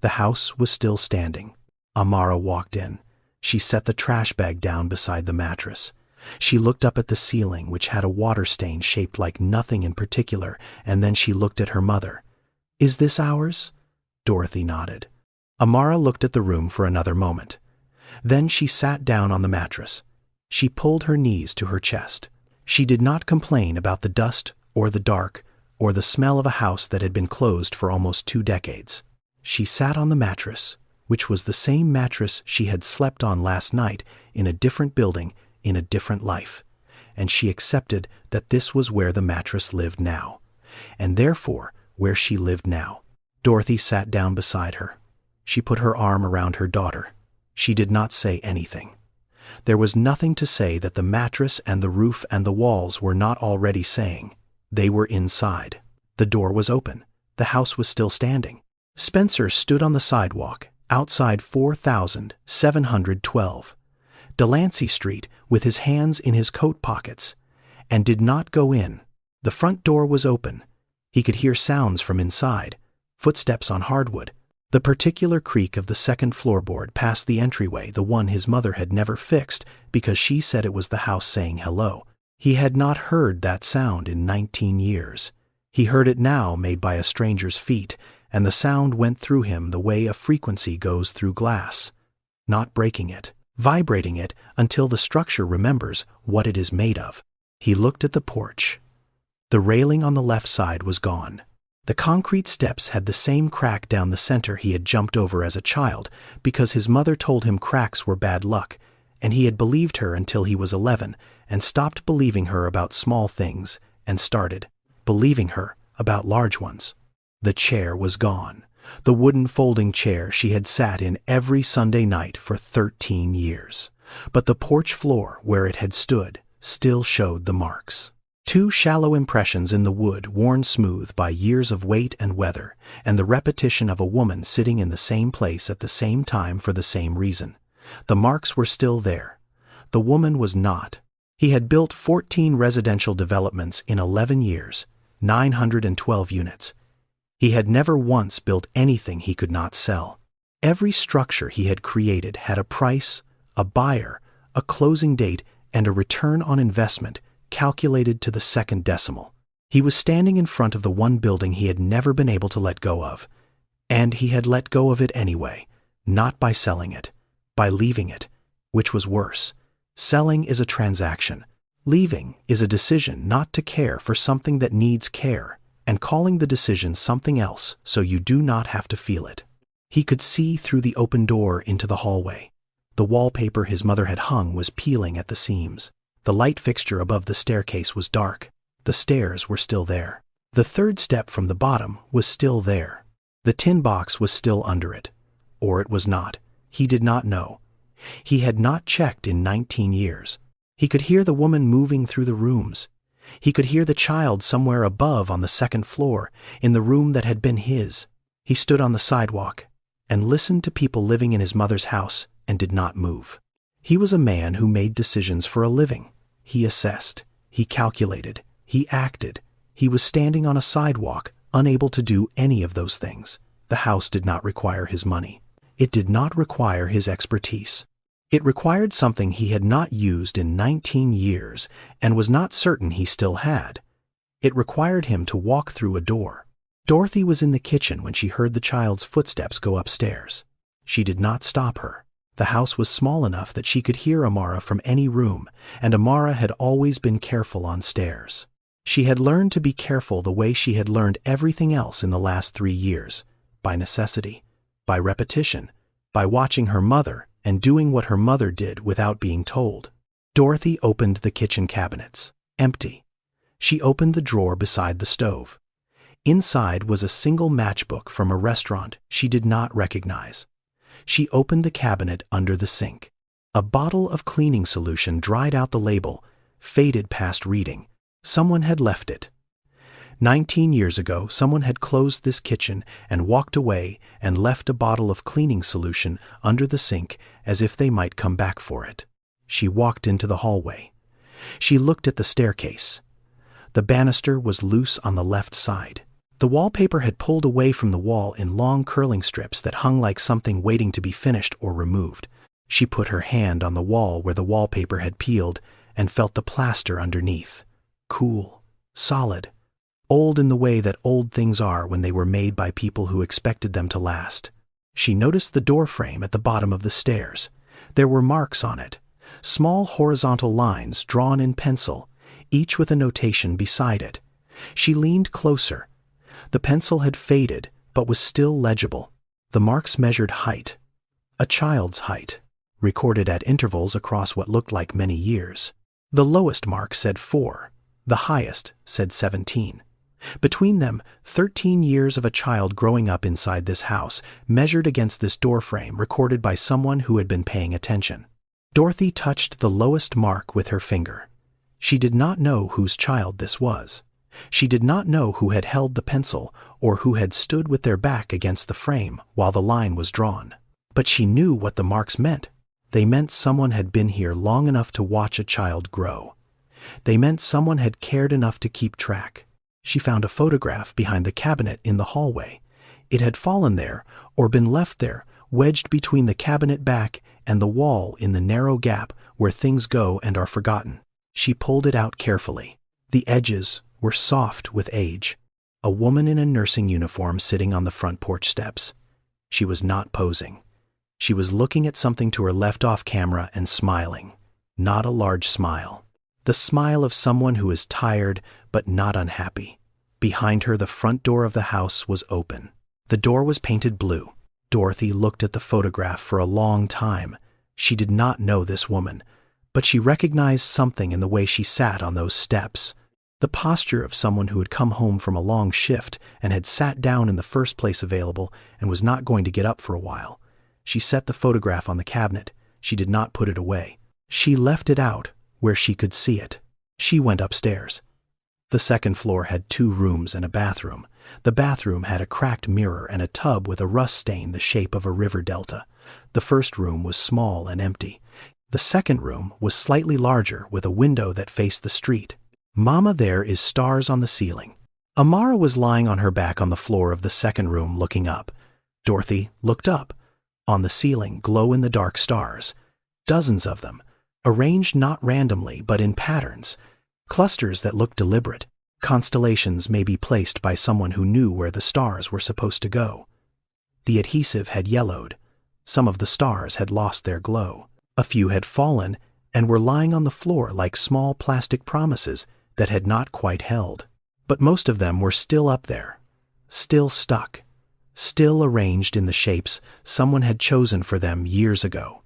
The house was still standing. Amara walked in. She set the trash bag down beside the mattress. She looked up at the ceiling, which had a water stain shaped like nothing in particular, and then she looked at her mother. "Is this ours?" Dorothy nodded. Amara looked at the room for another moment. Then she sat down on the mattress. She pulled her knees to her chest. She did not complain about the dust or the dark or the smell of a house that had been closed for almost 2 decades. She sat on the mattress, which was the same mattress she had slept on last night in a different building in a different life, and she accepted that this was where the mattress lived now, and therefore where she lived now. Dorothy sat down beside her. She put her arm around her daughter. She did not say anything. There was nothing to say that the mattress and the roof and the walls were not already saying. They were inside. The door was open. The house was still standing. Spencer stood on the sidewalk outside 4712 Delancey Street with his hands in his coat pockets, and did not go in. The front door was open. He could hear sounds from inside, footsteps on hardwood, the particular creak of the second floorboard past the entryway, the one his mother had never fixed because she said it was the house saying hello. He had not heard that sound in 19 years. He heard it now, made by a stranger's feet, and the sound went through him the way a frequency goes through glass, not breaking it, vibrating it until the structure remembers what it is made of. He looked at the porch. The railing on the left side was gone. The concrete steps had the same crack down the center he had jumped over as a child because his mother told him cracks were bad luck, and he had believed her until he was 11 and stopped believing her about small things and started believing her about large ones. The chair was gone, the wooden folding chair she had sat in every Sunday night for 13 years. But the porch floor where it had stood still showed the marks. 2 shallow impressions in the wood worn smooth by years of weight and weather, and the repetition of a woman sitting in the same place at the same time for the same reason. The marks were still there. The woman was not. He had built 14 residential developments in 11 years, 912 units. He had never once built anything he could not sell. Every structure he had created had a price, a buyer, a closing date, and a return on investment calculated to the second decimal. He was standing in front of the one building he had never been able to let go of. And he had let go of it anyway, not by selling it, by leaving it, which was worse. Selling is a transaction. Leaving is a decision not to care for something that needs care, and calling the decision something else so you do not have to feel it. He could see through the open door into the hallway. The wallpaper his mother had hung was peeling at the seams. The light fixture above the staircase was dark. The stairs were still there. The third step from the bottom was still there. The tin box was still under it. Or it was not. He did not know. He had not checked in 19 years. He could hear the woman moving through the rooms. He could hear the child somewhere above on the second floor, in the room that had been his. He stood on the sidewalk and listened to people living in his mother's house and did not move. He was a man who made decisions for a living. He assessed, he calculated, he acted. He was standing on a sidewalk, unable to do any of those things. The house did not require his money. It did not require his expertise. It required something he had not used in 19 years and was not certain he still had. It required him to walk through a door. Dorothy was in the kitchen when she heard the child's footsteps go upstairs. She did not stop her. The house was small enough that she could hear Amara from any room, and Amara had always been careful on stairs. She had learned to be careful the way she had learned everything else in the last 3 years, by necessity, by repetition, by watching her mother and doing what her mother did without being told. Dorothy opened the kitchen cabinets. Empty. She opened the drawer beside the stove. Inside was a single matchbook from a restaurant she did not recognize. She opened the cabinet under the sink. A bottle of cleaning solution dried out the label, faded past reading. Someone had left it. 19 years ago, someone had closed this kitchen and walked away and left a bottle of cleaning solution under the sink as if they might come back for it. She walked into the hallway. She looked at the staircase. The banister was loose on the left side. The wallpaper had pulled away from the wall in long curling strips that hung like something waiting to be finished or removed. She put her hand on the wall where the wallpaper had peeled and felt the plaster underneath. Cool, solid, old in the way that old things are when they were made by people who expected them to last. She noticed the door frame at the bottom of the stairs. There were marks on it, small horizontal lines drawn in pencil, each with a notation beside it. She leaned closer. The pencil had faded, but was still legible. The marks measured height. A child's height, recorded at intervals across what looked like many years. The lowest mark said 4. The highest said 17. Between them, 13 years of a child growing up inside this house, measured against this doorframe recorded by someone who had been paying attention. Dorothy touched the lowest mark with her finger. She did not know whose child this was. She did not know who had held the pencil or who had stood with their back against the frame while the line was drawn. But she knew what the marks meant. They meant someone had been here long enough to watch a child grow. They meant someone had cared enough to keep track. She found a photograph behind the cabinet in the hallway. It had fallen there, or been left there, wedged between the cabinet back and the wall in the narrow gap where things go and are forgotten. She pulled it out carefully. The edges were soft with age. A woman in a nursing uniform sitting on the front porch steps. She was not posing. She was looking at something to her left off camera and smiling. Not a large smile. The smile of someone who is tired but not unhappy. Behind her, the front door of the house was open. The door was painted blue. Dorothy looked at the photograph for a long time. She did not know this woman, but she recognized something in the way she sat on those steps. The posture of someone who had come home from a long shift and had sat down in the first place available and was not going to get up for a while. She set the photograph on the cabinet. She did not put it away. She left it out where she could see it. She went upstairs. The second floor had 2 rooms and a bathroom. The bathroom had a cracked mirror and a tub with a rust stain the shape of a river delta. The first room was small and empty. The second room was slightly larger with a window that faced the street. "Mama, there is stars on the ceiling." Amara was lying on her back on the floor of the second room looking up. Dorothy looked up. On the ceiling, glow-in-the-dark stars. Dozens of them, arranged not randomly but in patterns. Clusters that looked deliberate. Constellations maybe placed by someone who knew where the stars were supposed to go. The adhesive had yellowed. Some of the stars had lost their glow. A few had fallen and were lying on the floor like small plastic promises that had not quite held. But most of them were still up there, still stuck, still arranged in the shapes someone had chosen for them years ago.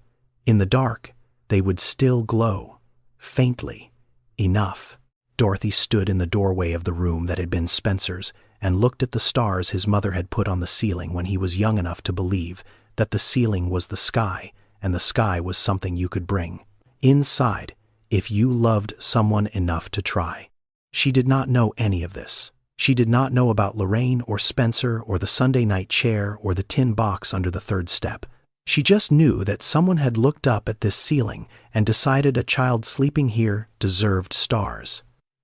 In the dark, they would still glow, faintly, enough. Dorothy stood in the doorway of the room that had been Spencer's and looked at the stars his mother had put on the ceiling when he was young enough to believe that the ceiling was the sky and the sky was something you could bring inside if you loved someone enough to try. She did not know any of this. She did not know about Lorraine or Spencer or the Sunday night chair or the tin box under the third step. She just knew that someone had looked up at this ceiling and decided a child sleeping here deserved stars.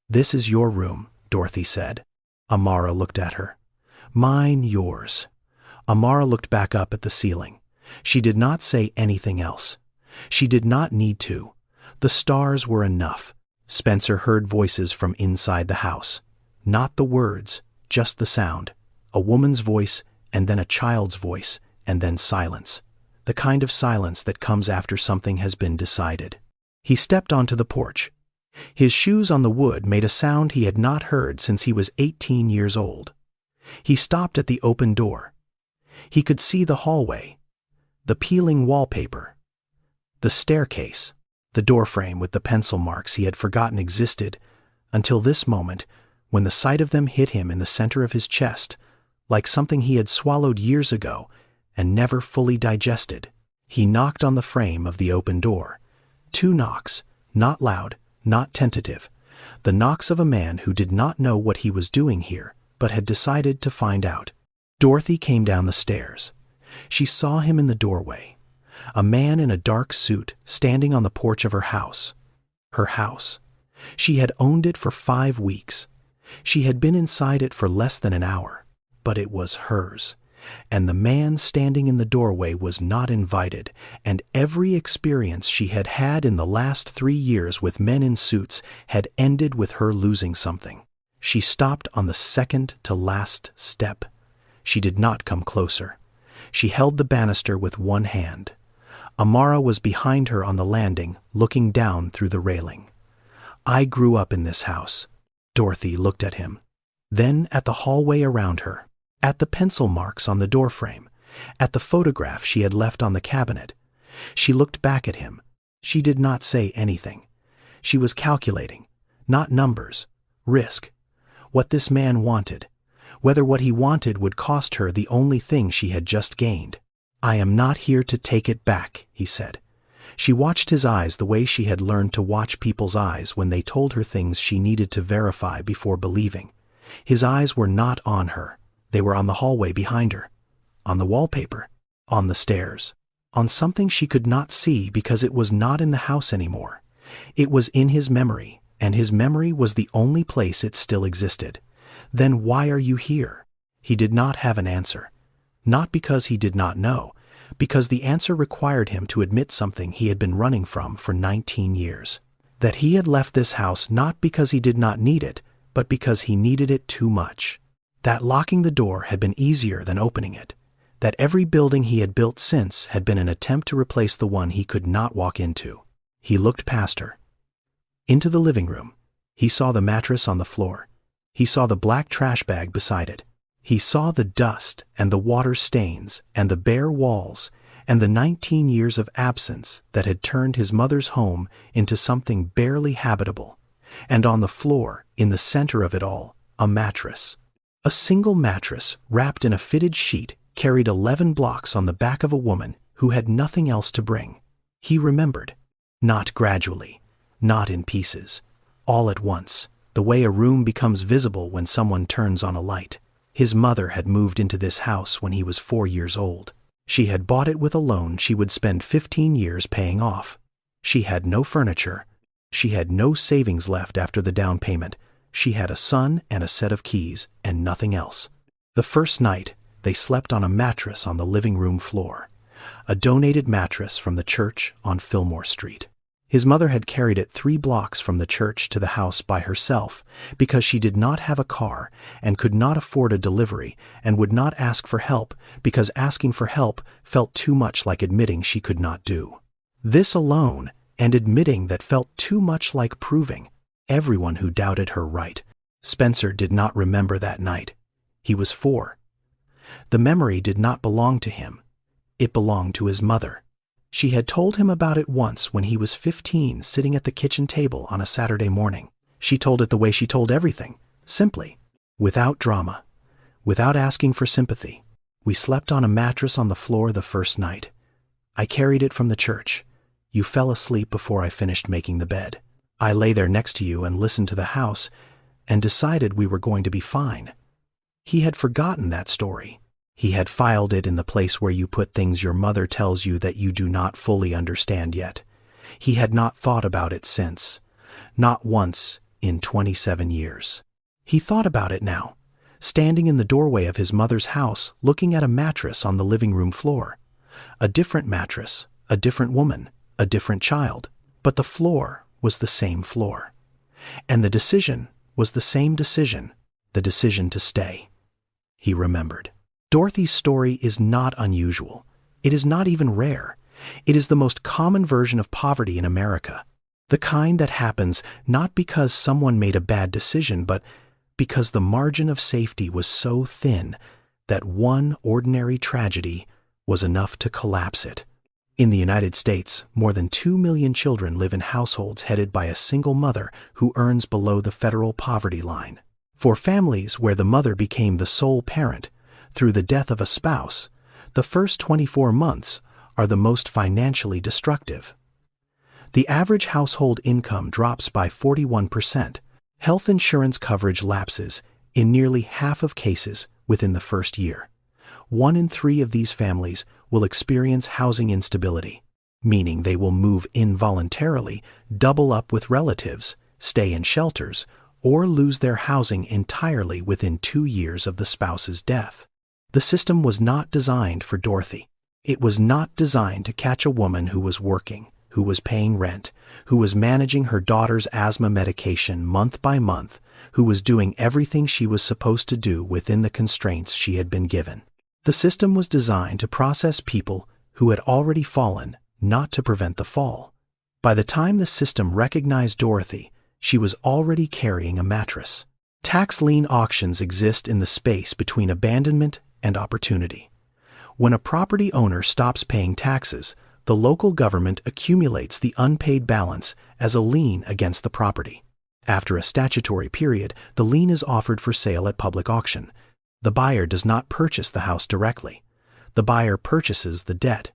"This is your room," Dorothy said. Amara looked at her. "Mine, yours." Amara looked back up at the ceiling. She did not say anything else. She did not need to. The stars were enough. Spencer heard voices from inside the house. Not the words, just the sound. A woman's voice, and then a child's voice, and then silence. The kind of silence that comes after something has been decided. He stepped onto the porch. His shoes on the wood made a sound he had not heard since he was 18 years old. He stopped at the open door. He could see the hallway, the peeling wallpaper, the staircase, the doorframe with the pencil marks he had forgotten existed until this moment when the sight of them hit him in the center of his chest, like something he had swallowed years ago and never fully digested. He knocked on the frame of the open door. 2 knocks, not loud, not tentative. The knocks of a man who did not know what he was doing here, but had decided to find out. Dorothy came down the stairs. She saw him in the doorway. A man in a dark suit standing on the porch of her house. Her house. She had owned it for 5 weeks. She had been inside it for less than an hour, but it was hers. And the man standing in the doorway was not invited, and every experience she had had in the last 3 years with men in suits had ended with her losing something. She stopped on the second to last step. She did not come closer. She held the banister with one hand. Amara was behind her on the landing, looking down through the railing. "I grew up in this house." Dorothy looked at him, then at the hallway around her, at the pencil marks on the doorframe, at the photograph she had left on the cabinet. She looked back at him. She did not say anything. She was calculating, not numbers, risk, what this man wanted, whether what he wanted would cost her the only thing she had just gained. "I am not here to take it back," he said. She watched his eyes the way she had learned to watch people's eyes when they told her things she needed to verify before believing. His eyes were not on her. They were on the hallway behind her, on the wallpaper, on the stairs, on something she could not see because it was not in the house anymore. It was in his memory, and his memory was the only place it still existed. Then why are you here? He did not have an answer. Not because he did not know, because the answer required him to admit something he had been running from for 19 years. That he had left this house not because he did not need it, but because he needed it too much. That locking the door had been easier than opening it. That every building he had built since had been an attempt to replace the one he could not walk into. He looked past her. Into the living room. He saw the mattress on the floor. He saw the black trash bag beside it. He saw the dust and the water stains and the bare walls and the 19 years of absence that had turned his mother's home into something barely habitable. And on the floor, in the center of it all, a mattress. A single mattress wrapped in a fitted sheet carried 11 blocks on the back of a woman who had nothing else to bring. He remembered. Not gradually, not in pieces, all at once, the way a room becomes visible when someone turns on a light. His mother had moved into this house when he was 4 years old. She had bought it with a loan she would spend 15 years paying off. She had no furniture. She had no savings left after the down payment. She had a son and a set of keys and nothing else. The first night, they slept on a mattress on the living room floor. A donated mattress from the church on Fillmore Street. His mother had carried it 3 blocks from the church to the house by herself because she did not have a car and could not afford a delivery and would not ask for help because asking for help felt too much like admitting she could not do. This alone, and admitting that felt too much like proving everyone who doubted her right. Spencer did not remember that night. He was 4. The memory did not belong to him. It belonged to his mother. She had told him about it once when he was 15, sitting at the kitchen table on a Saturday morning. She told it the way she told everything, simply, without drama, without asking for sympathy. We slept on a mattress on the floor the first night. I carried it from the church. You fell asleep before I finished making the bed. I lay there next to you and listened to the house and decided we were going to be fine. He had forgotten that story. He had filed it in the place where you put things your mother tells you that you do not fully understand yet. He had not thought about it since. Not once in 27 years. He thought about it now, standing in the doorway of his mother's house, looking at a mattress on the living room floor. A different mattress, a different woman, a different child, but the floor was the same floor. And the decision was the same decision, the decision to stay. He remembered. Dorothy's story is not unusual. It is not even rare. It is the most common version of poverty in America. The kind that happens not because someone made a bad decision, but because the margin of safety was so thin that one ordinary tragedy was enough to collapse it. In the United States, more than 2 million children live in households headed by a single mother who earns below the federal poverty line. For families where the mother became the sole parent, through the death of a spouse, the first 24 months are the most financially destructive. The average household income drops by 41%. Health insurance coverage lapses in nearly half of cases within the first year. 1 in 3 of these families will experience housing instability, meaning they will move involuntarily, double up with relatives, stay in shelters, or lose their housing entirely within 2 years of the spouse's death. The system was not designed for Dorothy. It was not designed to catch a woman who was working, who was paying rent, who was managing her daughter's asthma medication month by month, who was doing everything she was supposed to do within the constraints she had been given. The system was designed to process people who had already fallen, not to prevent the fall. By the time the system recognized Dorothy, she was already carrying a mattress. Tax lien auctions exist in the space between abandonment and opportunity. When a property owner stops paying taxes, the local government accumulates the unpaid balance as a lien against the property. After a statutory period, the lien is offered for sale at public auction. The buyer does not purchase the house directly. The buyer purchases the debt.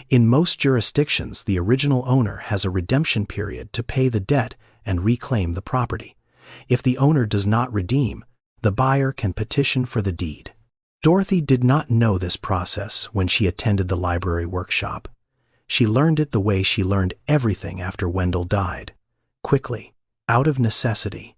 In most jurisdictions, the original owner has a redemption period to pay the debt and reclaim the property. If the owner does not redeem, the buyer can petition for the deed. Dorothy did not know this process when she attended the library workshop. She learned it the way she learned everything after Wendell died, quickly, out of necessity,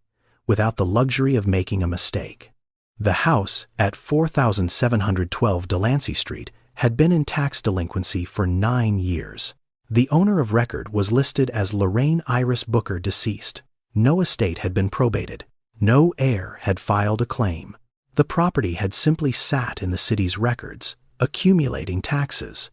without the luxury of making a mistake. The house at 4712 Delancey Street had been in tax delinquency for 9 years. The owner of record was listed as Lorraine Iris Booker, deceased. No estate had been probated. No heir had filed a claim. The property had simply sat in the city's records, accumulating taxes.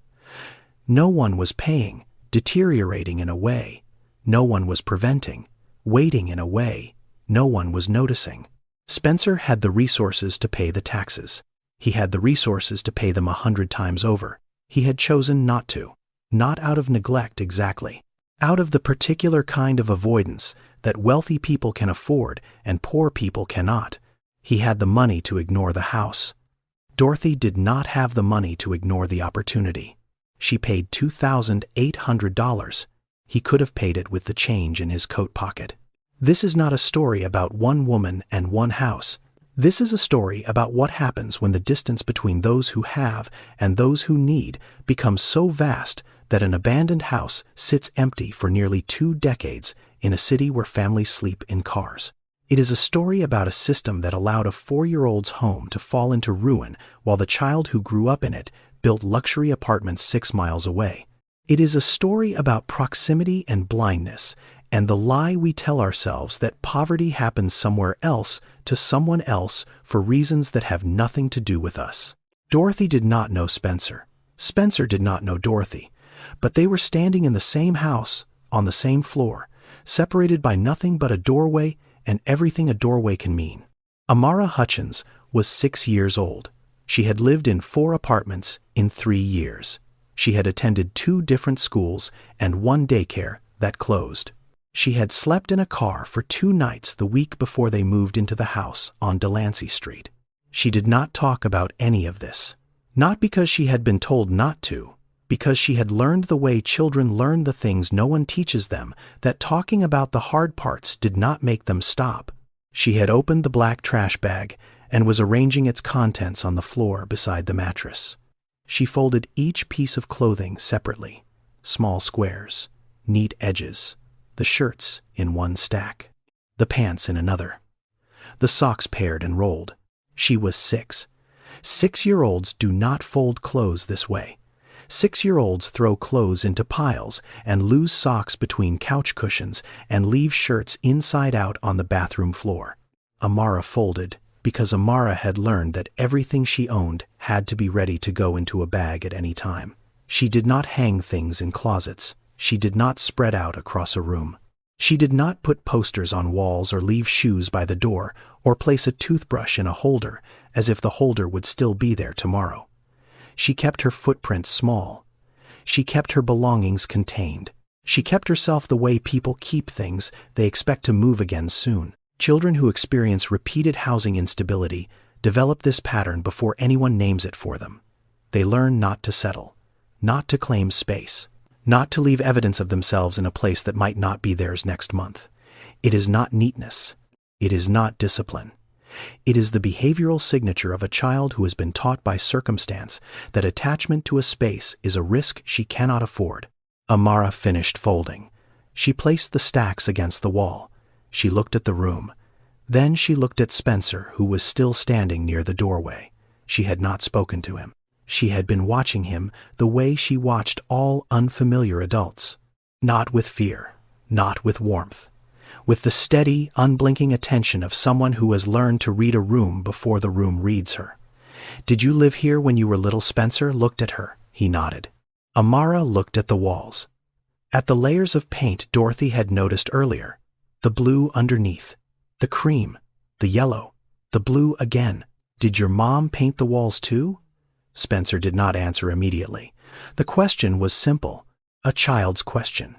No one was paying, deteriorating in a way. No one was preventing, waiting in a way. No one was noticing. Spencer had the resources to pay the taxes. He had the resources to pay them 100 times over. He had chosen not to. Not out of neglect exactly. Out of the particular kind of avoidance that wealthy people can afford and poor people cannot. He had the money to ignore the house. Dorothy did not have the money to ignore the opportunity. She paid $2,800. He could have paid it with the change in his coat pocket. This is not a story about one woman and one house. This is a story about what happens when the distance between those who have and those who need becomes so vast that an abandoned house sits empty for nearly 2 decades in a city where families sleep in cars. It is a story about a system that allowed a 4-year-old's home to fall into ruin while the child who grew up in it built luxury apartments 6 miles away. It is a story about proximity and blindness, and the lie we tell ourselves that poverty happens somewhere else to someone else for reasons that have nothing to do with us. Dorothy did not know Spencer. Spencer did not know Dorothy, but they were standing in the same house, on the same floor, separated by nothing but a doorway and everything a doorway can mean. Amara Hutchins was 6 years old. She had lived in 4 apartments in 3 years. She had attended 2 different schools and 1 daycare that closed. She had slept in a car for 2 nights the week before they moved into the house on Delancey Street. She did not talk about any of this. Not because she had been told not to, because she had learned the way children learn the things no one teaches them, that talking about the hard parts did not make them stop. She had opened the black trash bag and was arranging its contents on the floor beside the mattress. She folded each piece of clothing separately, small squares, neat edges, the shirts in one stack, the pants in another, the socks paired and rolled. She was 6. 6-year-olds do not fold clothes this way. 6-year-olds throw clothes into piles and lose socks between couch cushions and leave shirts inside out on the bathroom floor. Amara folded because Amara had learned that everything she owned had to be ready to go into a bag at any time. She did not hang things in closets. She did not spread out across a room. She did not put posters on walls or leave shoes by the door or place a toothbrush in a holder as if the holder would still be there tomorrow. She kept her footprints small. She kept her belongings contained. She kept herself the way people keep things they expect to move again soon. Children who experience repeated housing instability develop this pattern before anyone names it for them. They learn not to settle, not to claim space, not to leave evidence of themselves in a place that might not be theirs next month. It is not neatness. It is not discipline. It is the behavioral signature of a child who has been taught by circumstance that attachment to a space is a risk she cannot afford. Amara finished folding. She placed the stacks against the wall. She looked at the room. Then she looked at Spencer, who was still standing near the doorway. She had not spoken to him. She had been watching him the way she watched all unfamiliar adults. Not with fear, not with warmth. With the steady, unblinking attention of someone who has learned to read a room before the room reads her. "Did you live here when you were little?" Spencer looked at her. He nodded. Amara looked at the walls. At the layers of paint Dorothy had noticed earlier. The blue underneath, the cream, the yellow, the blue again. "Did your mom paint the walls too?" Spencer did not answer immediately. The question was simple, a child's question.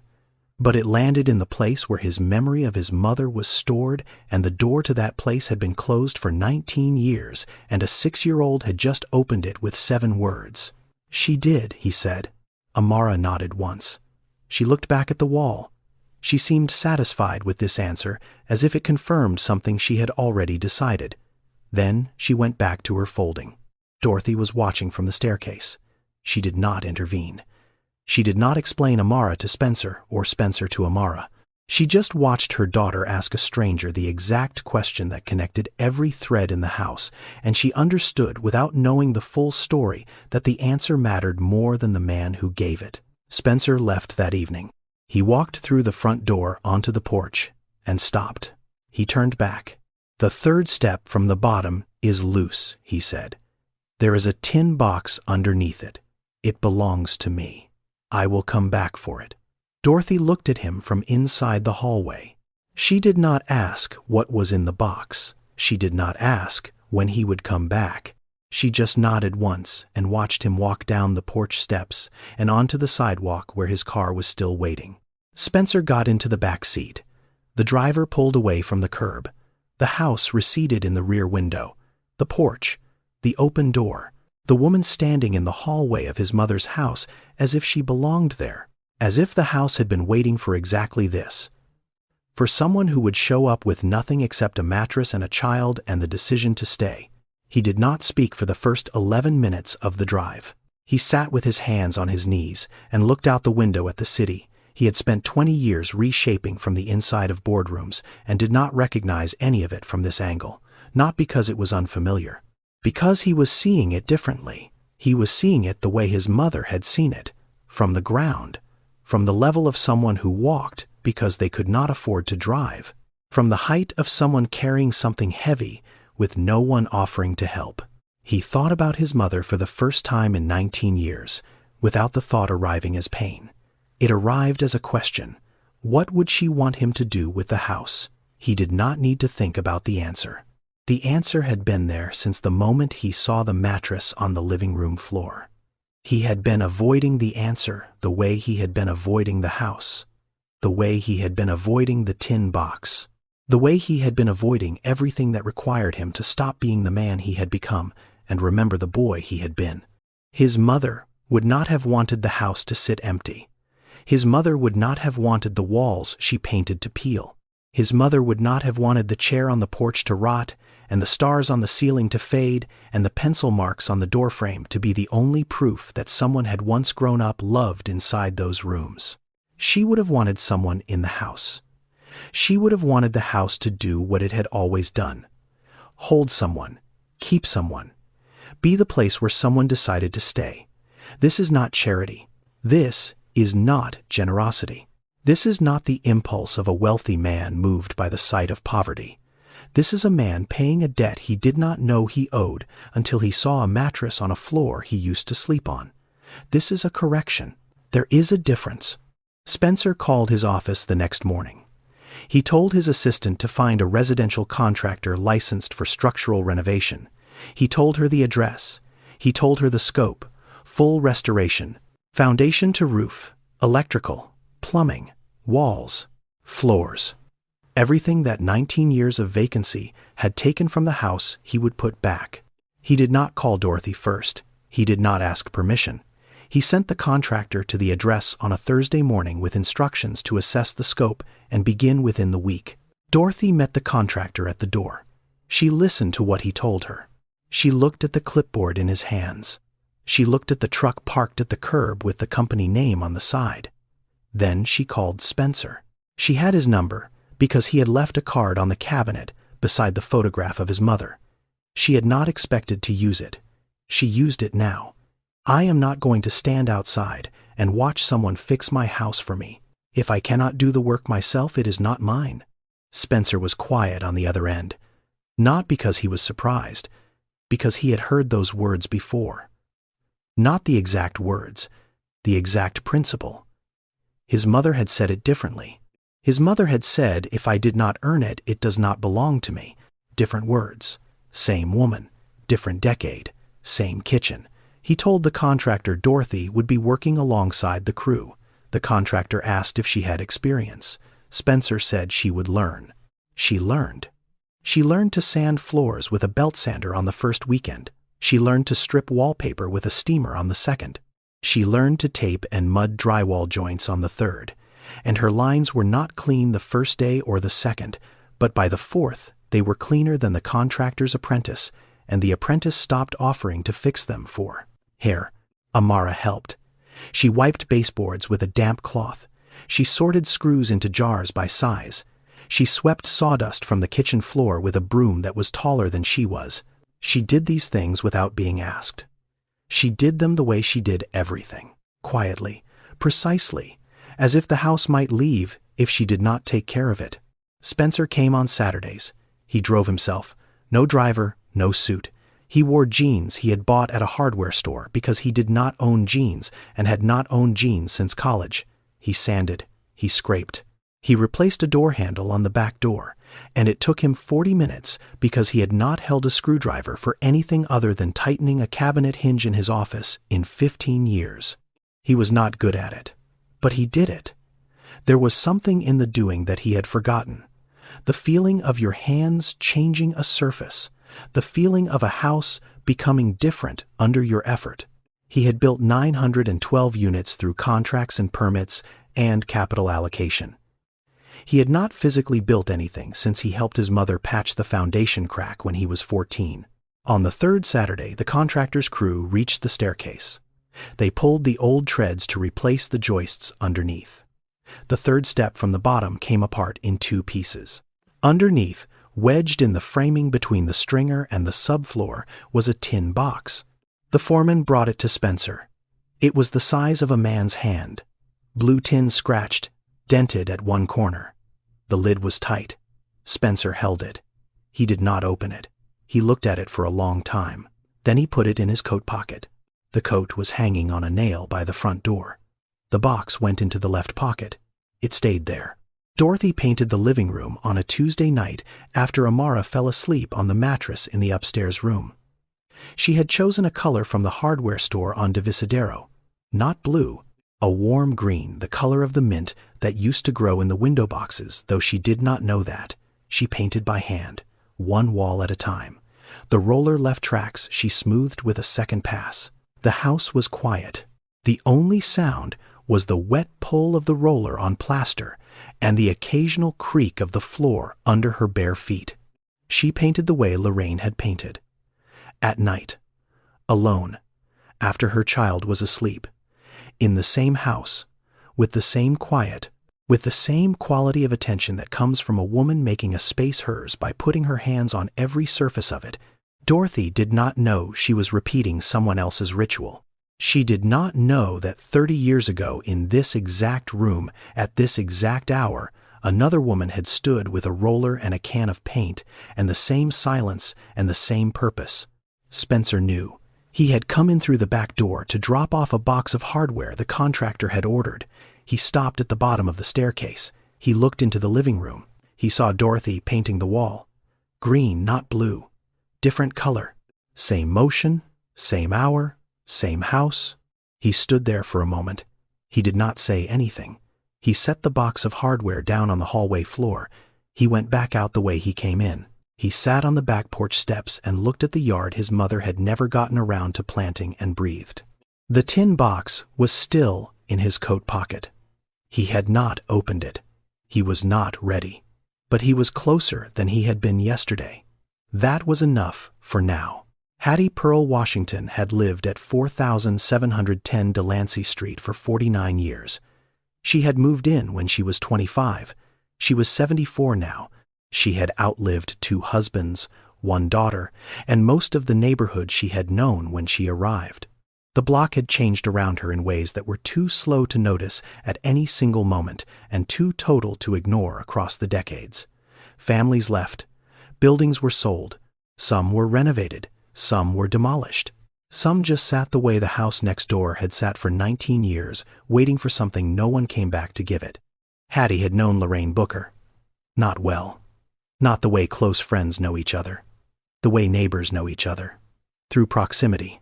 But it landed in the place where his memory of his mother was stored, and the door to that place had been closed for 19 years, and a 6-year-old had just opened it with 7 words. "She did," he said. Amara nodded once. She looked back at the wall. She seemed satisfied with this answer, as if it confirmed something she had already decided. Then she went back to her folding. Dorothy was watching from the staircase. She did not intervene. She did not explain Amara to Spencer or Spencer to Amara. She just watched her daughter ask a stranger the exact question that connected every thread in the house, and she understood without knowing the full story that the answer mattered more than the man who gave it. Spencer left that evening. He walked through the front door onto the porch and stopped. He turned back. "The third step from the bottom is loose," he said. "There is a tin box underneath it. It belongs to me. I will come back for it." Dorothy looked at him from inside the hallway. She did not ask what was in the box. She did not ask when he would come back. She just nodded once and watched him walk down the porch steps and onto the sidewalk where his car was still waiting. Spencer got into the back seat. The driver pulled away from the curb. The house receded in the rear window. The porch, the open door, the woman standing in the hallway of his mother's house as if she belonged there, as if the house had been waiting for exactly this. For someone who would show up with nothing except a mattress and a child and the decision to stay. He did not speak for the first 11 minutes of the drive. He sat with his hands on his knees and looked out the window at the city. He had spent 20 years reshaping from the inside of boardrooms and did not recognize any of it from this angle, not because it was unfamiliar. Because he was seeing it differently. He was seeing it the way his mother had seen it, from the ground, from the level of someone who walked because they could not afford to drive, from the height of someone carrying something heavy with no one offering to help. He thought about his mother for the first time in 19 years, without the thought arriving as pain. It arrived as a question. What would she want him to do with the house? He did not need to think about the answer. The answer had been there since the moment he saw the mattress on the living room floor. He had been avoiding the answer the way he had been avoiding the house, the way he had been avoiding the tin box, the way he had been avoiding everything that required him to stop being the man he had become and remember the boy he had been. His mother would not have wanted the house to sit empty. His mother would not have wanted the walls she painted to peel. His mother would not have wanted the chair on the porch to rot, and the stars on the ceiling to fade, and the pencil marks on the doorframe to be the only proof that someone had once grown up loved inside those rooms. She would have wanted someone in the house. She would have wanted the house to do what it had always done. Hold someone, keep someone, be the place where someone decided to stay. This is not charity. This is not generosity. This is not the impulse of a wealthy man moved by the sight of poverty. This is a man paying a debt he did not know he owed until he saw a mattress on a floor he used to sleep on. This is a correction. There is a difference. Spencer called his office the next morning. He told his assistant to find a residential contractor licensed for structural renovation. He told her the address. He told her the scope: full restoration, foundation to roof, electrical, plumbing, walls, floors. Everything that 19 years of vacancy had taken from the house he would put back. He did not call Dorothy first. He did not ask permission. He sent the contractor to the address on a Thursday morning with instructions to assess the scope and begin within the week. Dorothy met the contractor at the door. She listened to what he told her. She looked at the clipboard in his hands. She looked at the truck parked at the curb with the company name on the side. Then she called Spencer. She had his number because he had left a card on the cabinet beside the photograph of his mother. She had not expected to use it. She used it now. I am not going to stand outside and watch someone fix my house for me. If I cannot do the work myself, it is not mine. Spencer was quiet on the other end, not because he was surprised, because he had heard those words before. Not the exact words, the exact principle. His mother had said it differently. His mother had said, "If I did not earn it, it does not belong to me." Different words. Same woman. Different decade. Same kitchen. He told the contractor Dorothy would be working alongside the crew. The contractor asked if she had experience. Spencer said she would learn. She learned. She learned to sand floors with a belt sander on the first weekend. She learned to strip wallpaper with a steamer on the second. She learned to tape and mud drywall joints on the third. And her lines were not clean the first day or the second, but by the fourth they were cleaner than the contractor's apprentice, and the apprentice stopped offering to fix them for hair. Amara helped. She wiped baseboards with a damp cloth. She sorted screws into jars by size. She swept sawdust from the kitchen floor with a broom that was taller than she was. She did these things without being asked. She did them the way she did everything, quietly, precisely, as if the house might leave if she did not take care of it. Spencer came on Saturdays. He drove himself. No driver, no suit. He wore jeans he had bought at a hardware store because he did not own jeans and had not owned jeans since college. He sanded. He scraped. He replaced a door handle on the back door, and it took him 40 minutes because he had not held a screwdriver for anything other than tightening a cabinet hinge in his office in 15 years. He was not good at it, but he did it. There was something in the doing that he had forgotten. The feeling of your hands changing a surface, the feeling of a house becoming different under your effort. He had built 912 units through contracts and permits and capital allocation. He had not physically built anything since he helped his mother patch the foundation crack when he was 14. On the third Saturday, the contractor's crew reached the staircase. They pulled the old treads to replace the joists underneath. The third step from the bottom came apart in 2 pieces. Underneath, wedged in the framing between the stringer and the subfloor, was a tin box. The foreman brought it to Spencer. It was the size of a man's hand. Blue tin scratched, dented at one corner. The lid was tight. Spencer held it. He did not open it. He looked at it for a long time. Then he put it in his coat pocket. The coat was hanging on a nail by the front door. The box went into the left pocket. It stayed there. Dorothy painted the living room on a Tuesday night after Amara fell asleep on the mattress in the upstairs room. She had chosen a color from the hardware store on Divisadero. Not blue. A warm green, the color of the mint that used to grow in the window boxes, though she did not know that. She painted by hand, one wall at a time. The roller left tracks she smoothed with a second pass. The house was quiet. The only sound was the wet pull of the roller on plaster and the occasional creak of the floor under her bare feet. She painted the way Lorraine had painted. At night, alone, after her child was asleep, in the same house, with the same quiet, with the same quality of attention that comes from a woman making a space hers by putting her hands on every surface of it. Dorothy did not know she was repeating someone else's ritual. She did not know that 30 years ago in this exact room, at this exact hour, another woman had stood with a roller and a can of paint, and the same silence and the same purpose. Spencer knew. He had come in through the back door to drop off a box of hardware the contractor had ordered. He stopped at the bottom of the staircase. He looked into the living room. He saw Dorothy painting the wall. Green, not blue. Different color. Same motion, same hour, same house. He stood there for a moment. He did not say anything. He set the box of hardware down on the hallway floor. He went back out the way he came in. He sat on the back porch steps and looked at the yard his mother had never gotten around to planting, and breathed. The tin box was still in his coat pocket. He had not opened it. He was not ready. But he was closer than he had been yesterday. That was enough for now. Hattie Pearl Washington had lived at 4710 Delancey Street for 49 years. She had moved in when she was 25. She was 74 now. She had outlived 2 husbands, 1 daughter, and most of the neighborhood she had known when she arrived. The block had changed around her in ways that were too slow to notice at any single moment and too total to ignore across the decades. Families left. Buildings were sold. Some were renovated. Some were demolished. Some just sat the way the house next door had sat for 19 years, waiting for something no one came back to give it. Hattie had known Lorraine Booker. Not well. Not the way close friends know each other. The way neighbors know each other. Through proximity.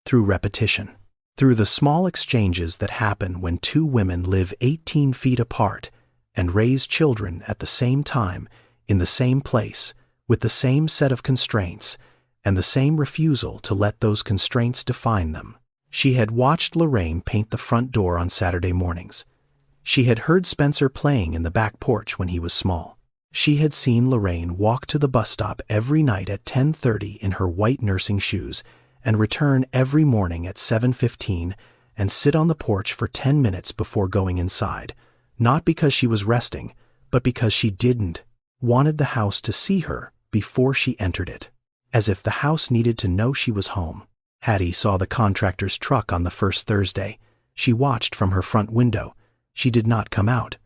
Through repetition. Through the small exchanges that happen when 2 women live 18 feet apart and raise children at the same time, in the same place, with the same set of constraints, and the same refusal to let those constraints define them. She had watched Lorraine paint the front door on Saturday mornings. She had heard Spencer playing in the back porch when he was small. She had seen Lorraine walk to the bus stop every night at 10:30 in her white nursing shoes and return every morning at 7:15 and sit on the porch for 10 minutes before going inside, not because she was resting, but because she wanted the house to see her before she entered it, as if the house needed to know she was home. Hattie saw the contractor's truck on the first Thursday. She watched from her front window. She did not come out.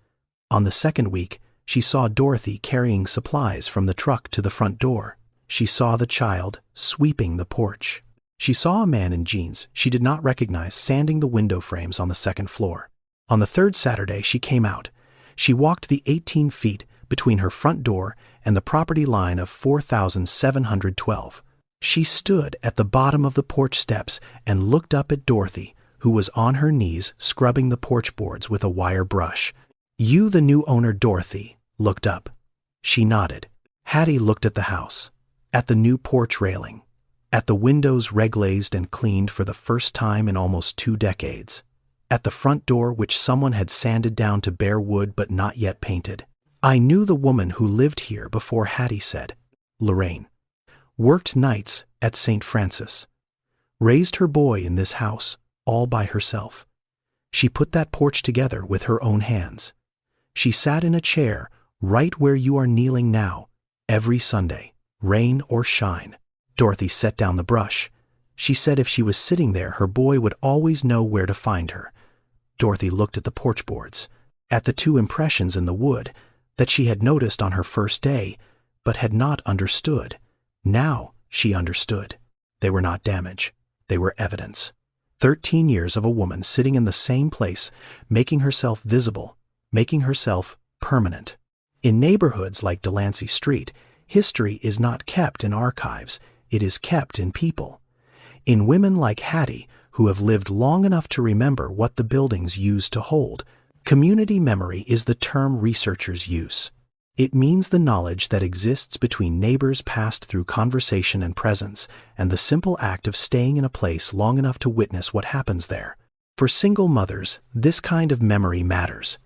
On the second week, she saw Dorothy carrying supplies from the truck to the front door. She saw the child sweeping the porch. She saw a man in jeans she did not recognize sanding the window frames on the second floor. On the third Saturday, she came out. She walked the 18 feet between her front door and the property line of 4,712. She stood at the bottom of the porch steps and looked up at Dorothy, who was on her knees scrubbing the porch boards with a wire brush. "You, the new owner," Dorothy looked up. She nodded. Hattie looked at the house, at the new porch railing, at the windows reglazed and cleaned for the first time in almost 2 decades, at the front door which someone had sanded down to bare wood but not yet painted. "I knew the woman who lived here before," Hattie said. Lorraine. Worked nights at St. Francis. Raised her boy in this house, all by herself. She put that porch together with her own hands. She sat in a chair right where you are kneeling now, every Sunday, rain or shine. Dorothy set down the brush. She said if she was sitting there, her boy would always know where to find her. Dorothy looked at the porch boards, at the 2 impressions in the wood that she had noticed on her first day, but had not understood. Now she understood. They were not damage. They were evidence. 13 years of a woman sitting in the same place, making herself visible, making herself permanent. In neighborhoods like Delancey Street, history is not kept in archives, it is kept in people. In women like Hattie, who have lived long enough to remember what the buildings used to hold. Community memory is the term researchers use. It means the knowledge that exists between neighbors passed through conversation and presence, and the simple act of staying in a place long enough to witness what happens there. For single mothers, this kind of memory matters.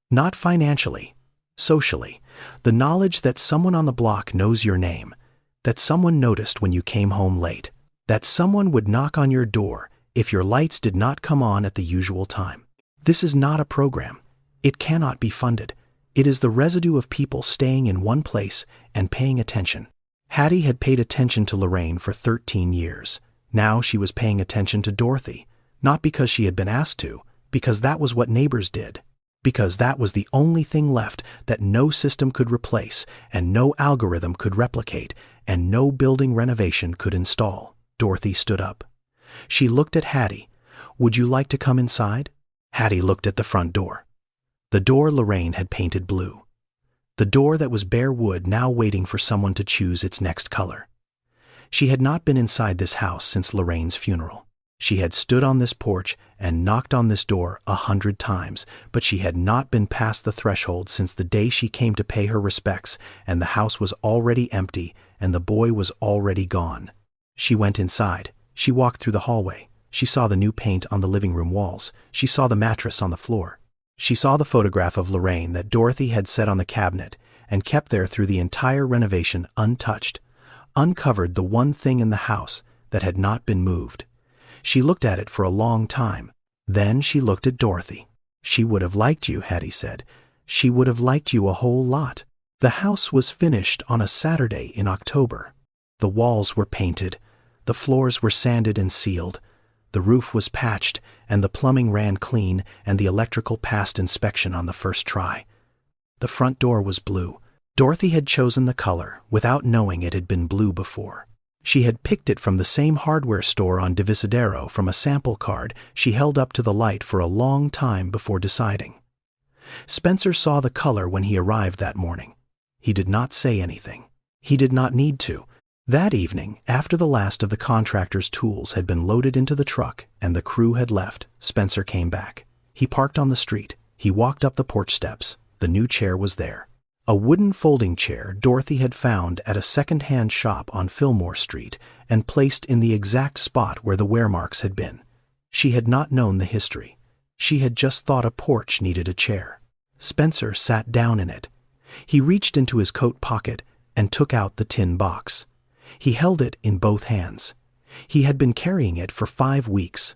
Not financially, socially. The knowledge that someone on the block knows your name, that someone noticed when you came home late, that someone would knock on your door if your lights did not come on at the usual time. This is not a program. It cannot be funded. It is the residue of people staying in one place and paying attention. Hattie had paid attention to Lorraine for 13 years. Now she was paying attention to Dorothy, not because she had been asked to, because that was what neighbors did. Because that was the only thing left that no system could replace, and no algorithm could replicate, and no building renovation could install. Dorothy stood up. She looked at Hattie. "Would you like to come inside?" Hattie looked at the front door. The door Lorraine had painted blue. The door that was bare wood, now waiting for someone to choose its next color. She had not been inside this house since Lorraine's funeral. She had stood on this porch and knocked on this door 100 times, but she had not been past the threshold since the day she came to pay her respects, and the house was already empty and the boy was already gone. She went inside. She walked through the hallway. She saw the new paint on the living room walls. She saw the mattress on the floor. She saw the photograph of Lorraine that Dorothy had set on the cabinet and kept there through the entire renovation untouched, uncovered the one thing in the house that had not been moved. She looked at it for a long time. Then she looked at Dorothy. "She would have liked you," Hattie said. "She would have liked you a whole lot." The house was finished on a Saturday in October. The walls were painted. The floors were sanded and sealed. The roof was patched, and the plumbing ran clean, and the electrical passed inspection on the first try. The front door was blue. Dorothy had chosen the color without knowing it had been blue before. She had picked it from the same hardware store on Divisadero from a sample card she held up to the light for a long time before deciding. Spencer saw the color when he arrived that morning. He did not say anything. He did not need to. That evening, after the last of the contractor's tools had been loaded into the truck and the crew had left, Spencer came back. He parked on the street. He walked up the porch steps. The new chair was there. A wooden folding chair Dorothy had found at a second-hand shop on Fillmore Street and placed in the exact spot where the wear marks had been. She had not known the history. She had just thought a porch needed a chair. Spencer sat down in it. He reached into his coat pocket and took out the tin box. He held it in both hands. He had been carrying it for 5 weeks.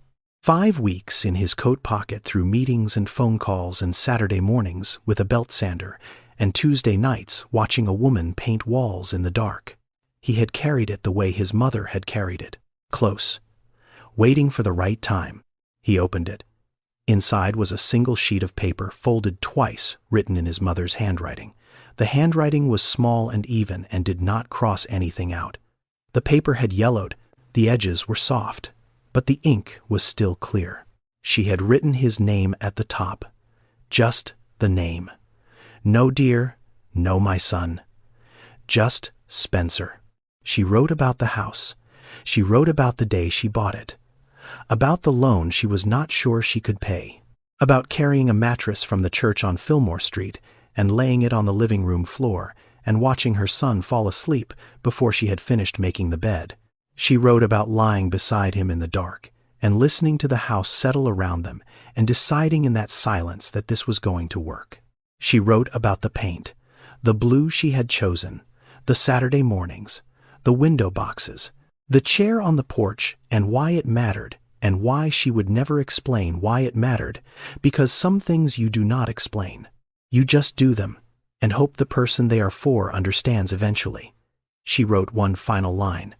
5 weeks in his coat pocket through meetings and phone calls and Saturday mornings with a belt sander and Tuesday nights watching a woman paint walls in the dark. He had carried it the way his mother had carried it, close, waiting for the right time. He opened it. Inside was a single sheet of paper folded twice, written in his mother's handwriting. The handwriting was small and even and did not cross anything out. The paper had yellowed, the edges were soft, but the ink was still clear. She had written his name at the top. Just the name. No dear, no my son. Just Spencer. She wrote about the house. She wrote about the day she bought it. About the loan she was not sure she could pay. About carrying a mattress from the church on Fillmore Street and laying it on the living room floor and watching her son fall asleep before she had finished making the bed. She wrote about lying beside him in the dark and listening to the house settle around them and deciding in that silence that this was going to work. She wrote about the paint, the blue she had chosen, the Saturday mornings, the window boxes, the chair on the porch, and why it mattered, and why she would never explain why it mattered, because some things you do not explain. You just do them, and hope the person they are for understands eventually. She wrote one final line.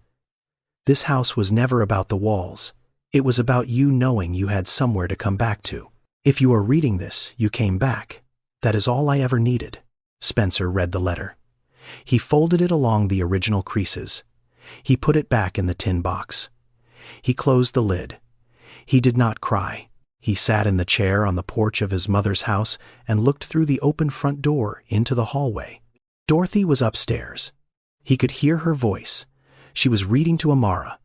This house was never about the walls. It was about you knowing you had somewhere to come back to. If you are reading this, you came back. That is all I ever needed. Spencer read the letter. He folded it along the original creases. He put it back in the tin box. He closed the lid. He did not cry. He sat in the chair on the porch of his mother's house and looked through the open front door into the hallway. Dorothy was upstairs. He could hear her voice. She was reading to Amara.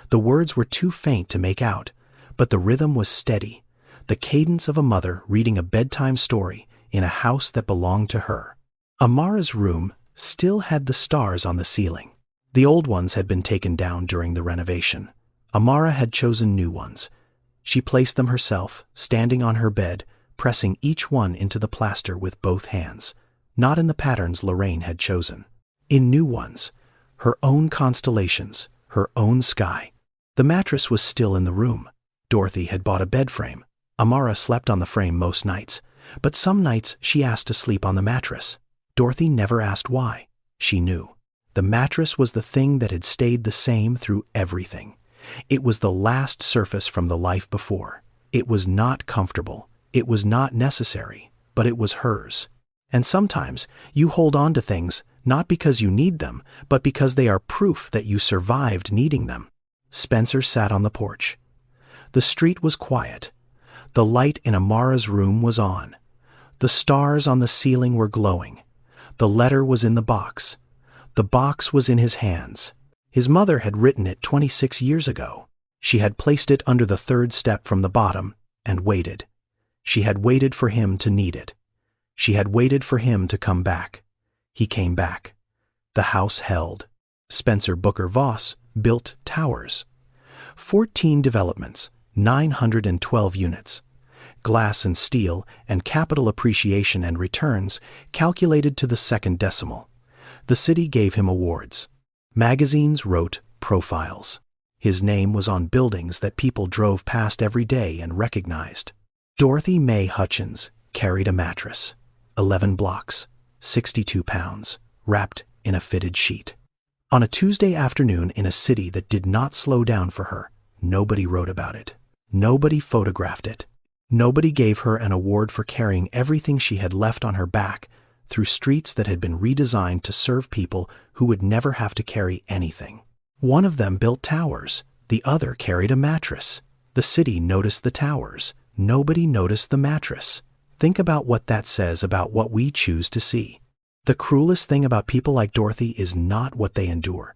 The words were too faint to make out, but the rhythm was steady, the cadence of a mother reading a bedtime story in a house that belonged to her. Amara's room still had the stars on the ceiling. The old ones had been taken down during the renovation. Amara had chosen new ones. She placed them herself, standing on her bed, pressing each one into the plaster with both hands, not in the patterns Lorraine had chosen. In new ones, her own constellations, her own sky. The mattress was still in the room. Dorothy had bought a bed frame. Amara slept on the frame most nights, but some nights she asked to sleep on the mattress. Dorothy never asked why. She knew. The mattress was the thing that had stayed the same through everything. It was the last surface from the life before. It was not comfortable. It was not necessary, but it was hers. And sometimes you hold on to things not because you need them, but because they are proof that you survived needing them. Spencer sat on the porch. The street was quiet. The light in Amara's room was on. The stars on the ceiling were glowing. The letter was in the box. The box was in his hands. His mother had written it 26 years ago. She had placed it under the third step from the bottom and waited. She had waited for him to need it. She had waited for him to come back. He came back. The house held. Spencer Booker Voss built towers. 14 developments, 912 units. Glass and steel and capital appreciation and returns calculated to the second decimal. The city gave him awards. Magazines wrote profiles. His name was on buildings that people drove past every day and recognized. Dorothy Mae Hutchins carried a mattress. 11 blocks, 62 pounds, wrapped in a fitted sheet. On a Tuesday afternoon in a city that did not slow down for her, nobody wrote about it. Nobody photographed it. Nobody gave her an award for carrying everything she had left on her back through streets that had been redesigned to serve people who would never have to carry anything. One of them built towers. The other carried a mattress. The city noticed the towers. Nobody noticed the mattress. Think about what that says about what we choose to see. The cruelest thing about people like Dorothy is not what they endure.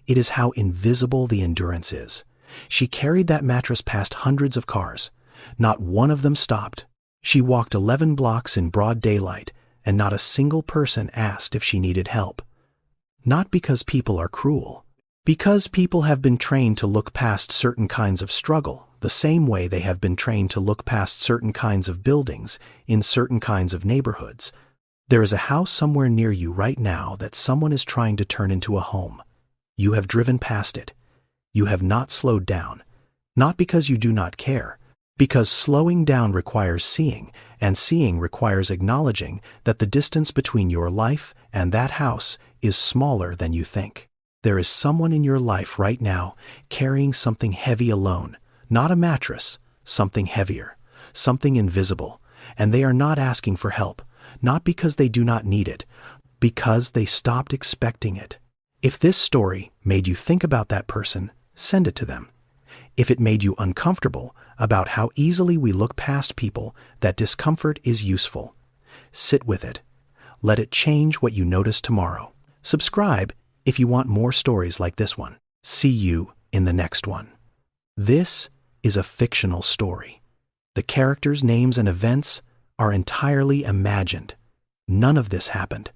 It is how invisible the endurance is. She carried that mattress past hundreds of cars. Not one of them stopped. She walked 11 blocks in broad daylight, and not a single person asked if she needed help. Not because people are cruel. Because people have been trained to look past certain kinds of struggle, the same way they have been trained to look past certain kinds of buildings in certain kinds of neighborhoods. There is a house somewhere near you right now that someone is trying to turn into a home. You have driven past it. You have not slowed down. Not because you do not care, Because slowing down requires seeing, and seeing requires acknowledging that the distance between your life and that house is smaller than you think. There is someone in your life right now carrying something heavy alone, not a mattress, something heavier, something invisible, and they are not asking for help, not because they do not need it, because they stopped expecting it. If this story made you think about that person, send it to them. If it made you uncomfortable about how easily we look past people, that discomfort is useful. Sit with it. Let it change what you notice tomorrow. Subscribe if you want more stories like this one. See you in the next one. This is a fictional story. The characters' names and events are entirely imagined. None of this happened,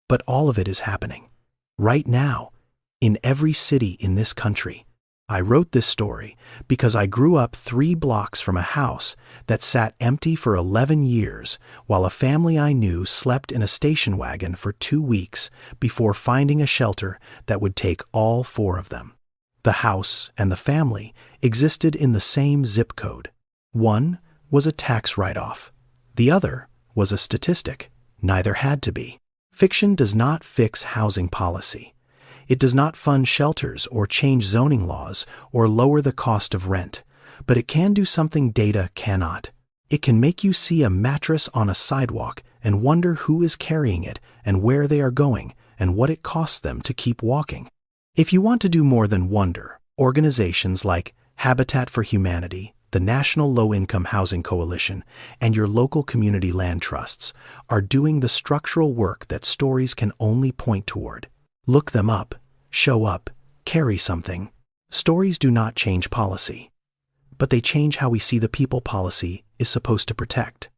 but all of it is happening. Right now, in every city in this country. I wrote this story because I grew up 3 blocks from a house that sat empty for 11 years while a family I knew slept in a station wagon for 2 weeks before finding a shelter that would take all 4 of them. The house and the family existed in the same zip code. One was a tax write-off. The other was a statistic. Neither had to be. Fiction does not fix housing policy. It does not fund shelters or change zoning laws or lower the cost of rent, but it can do something data cannot. It can make you see a mattress on a sidewalk and wonder who is carrying it and where they are going and what it costs them to keep walking. If you want to do more than wonder, organizations like Habitat for Humanity, the National Low-Income Housing Coalition, and your local community land trusts are doing the structural work that stories can only point toward. Look them up, show up, carry something. Stories do not change policy, but they change how we see the people policy is supposed to protect.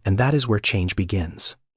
And that is where change begins.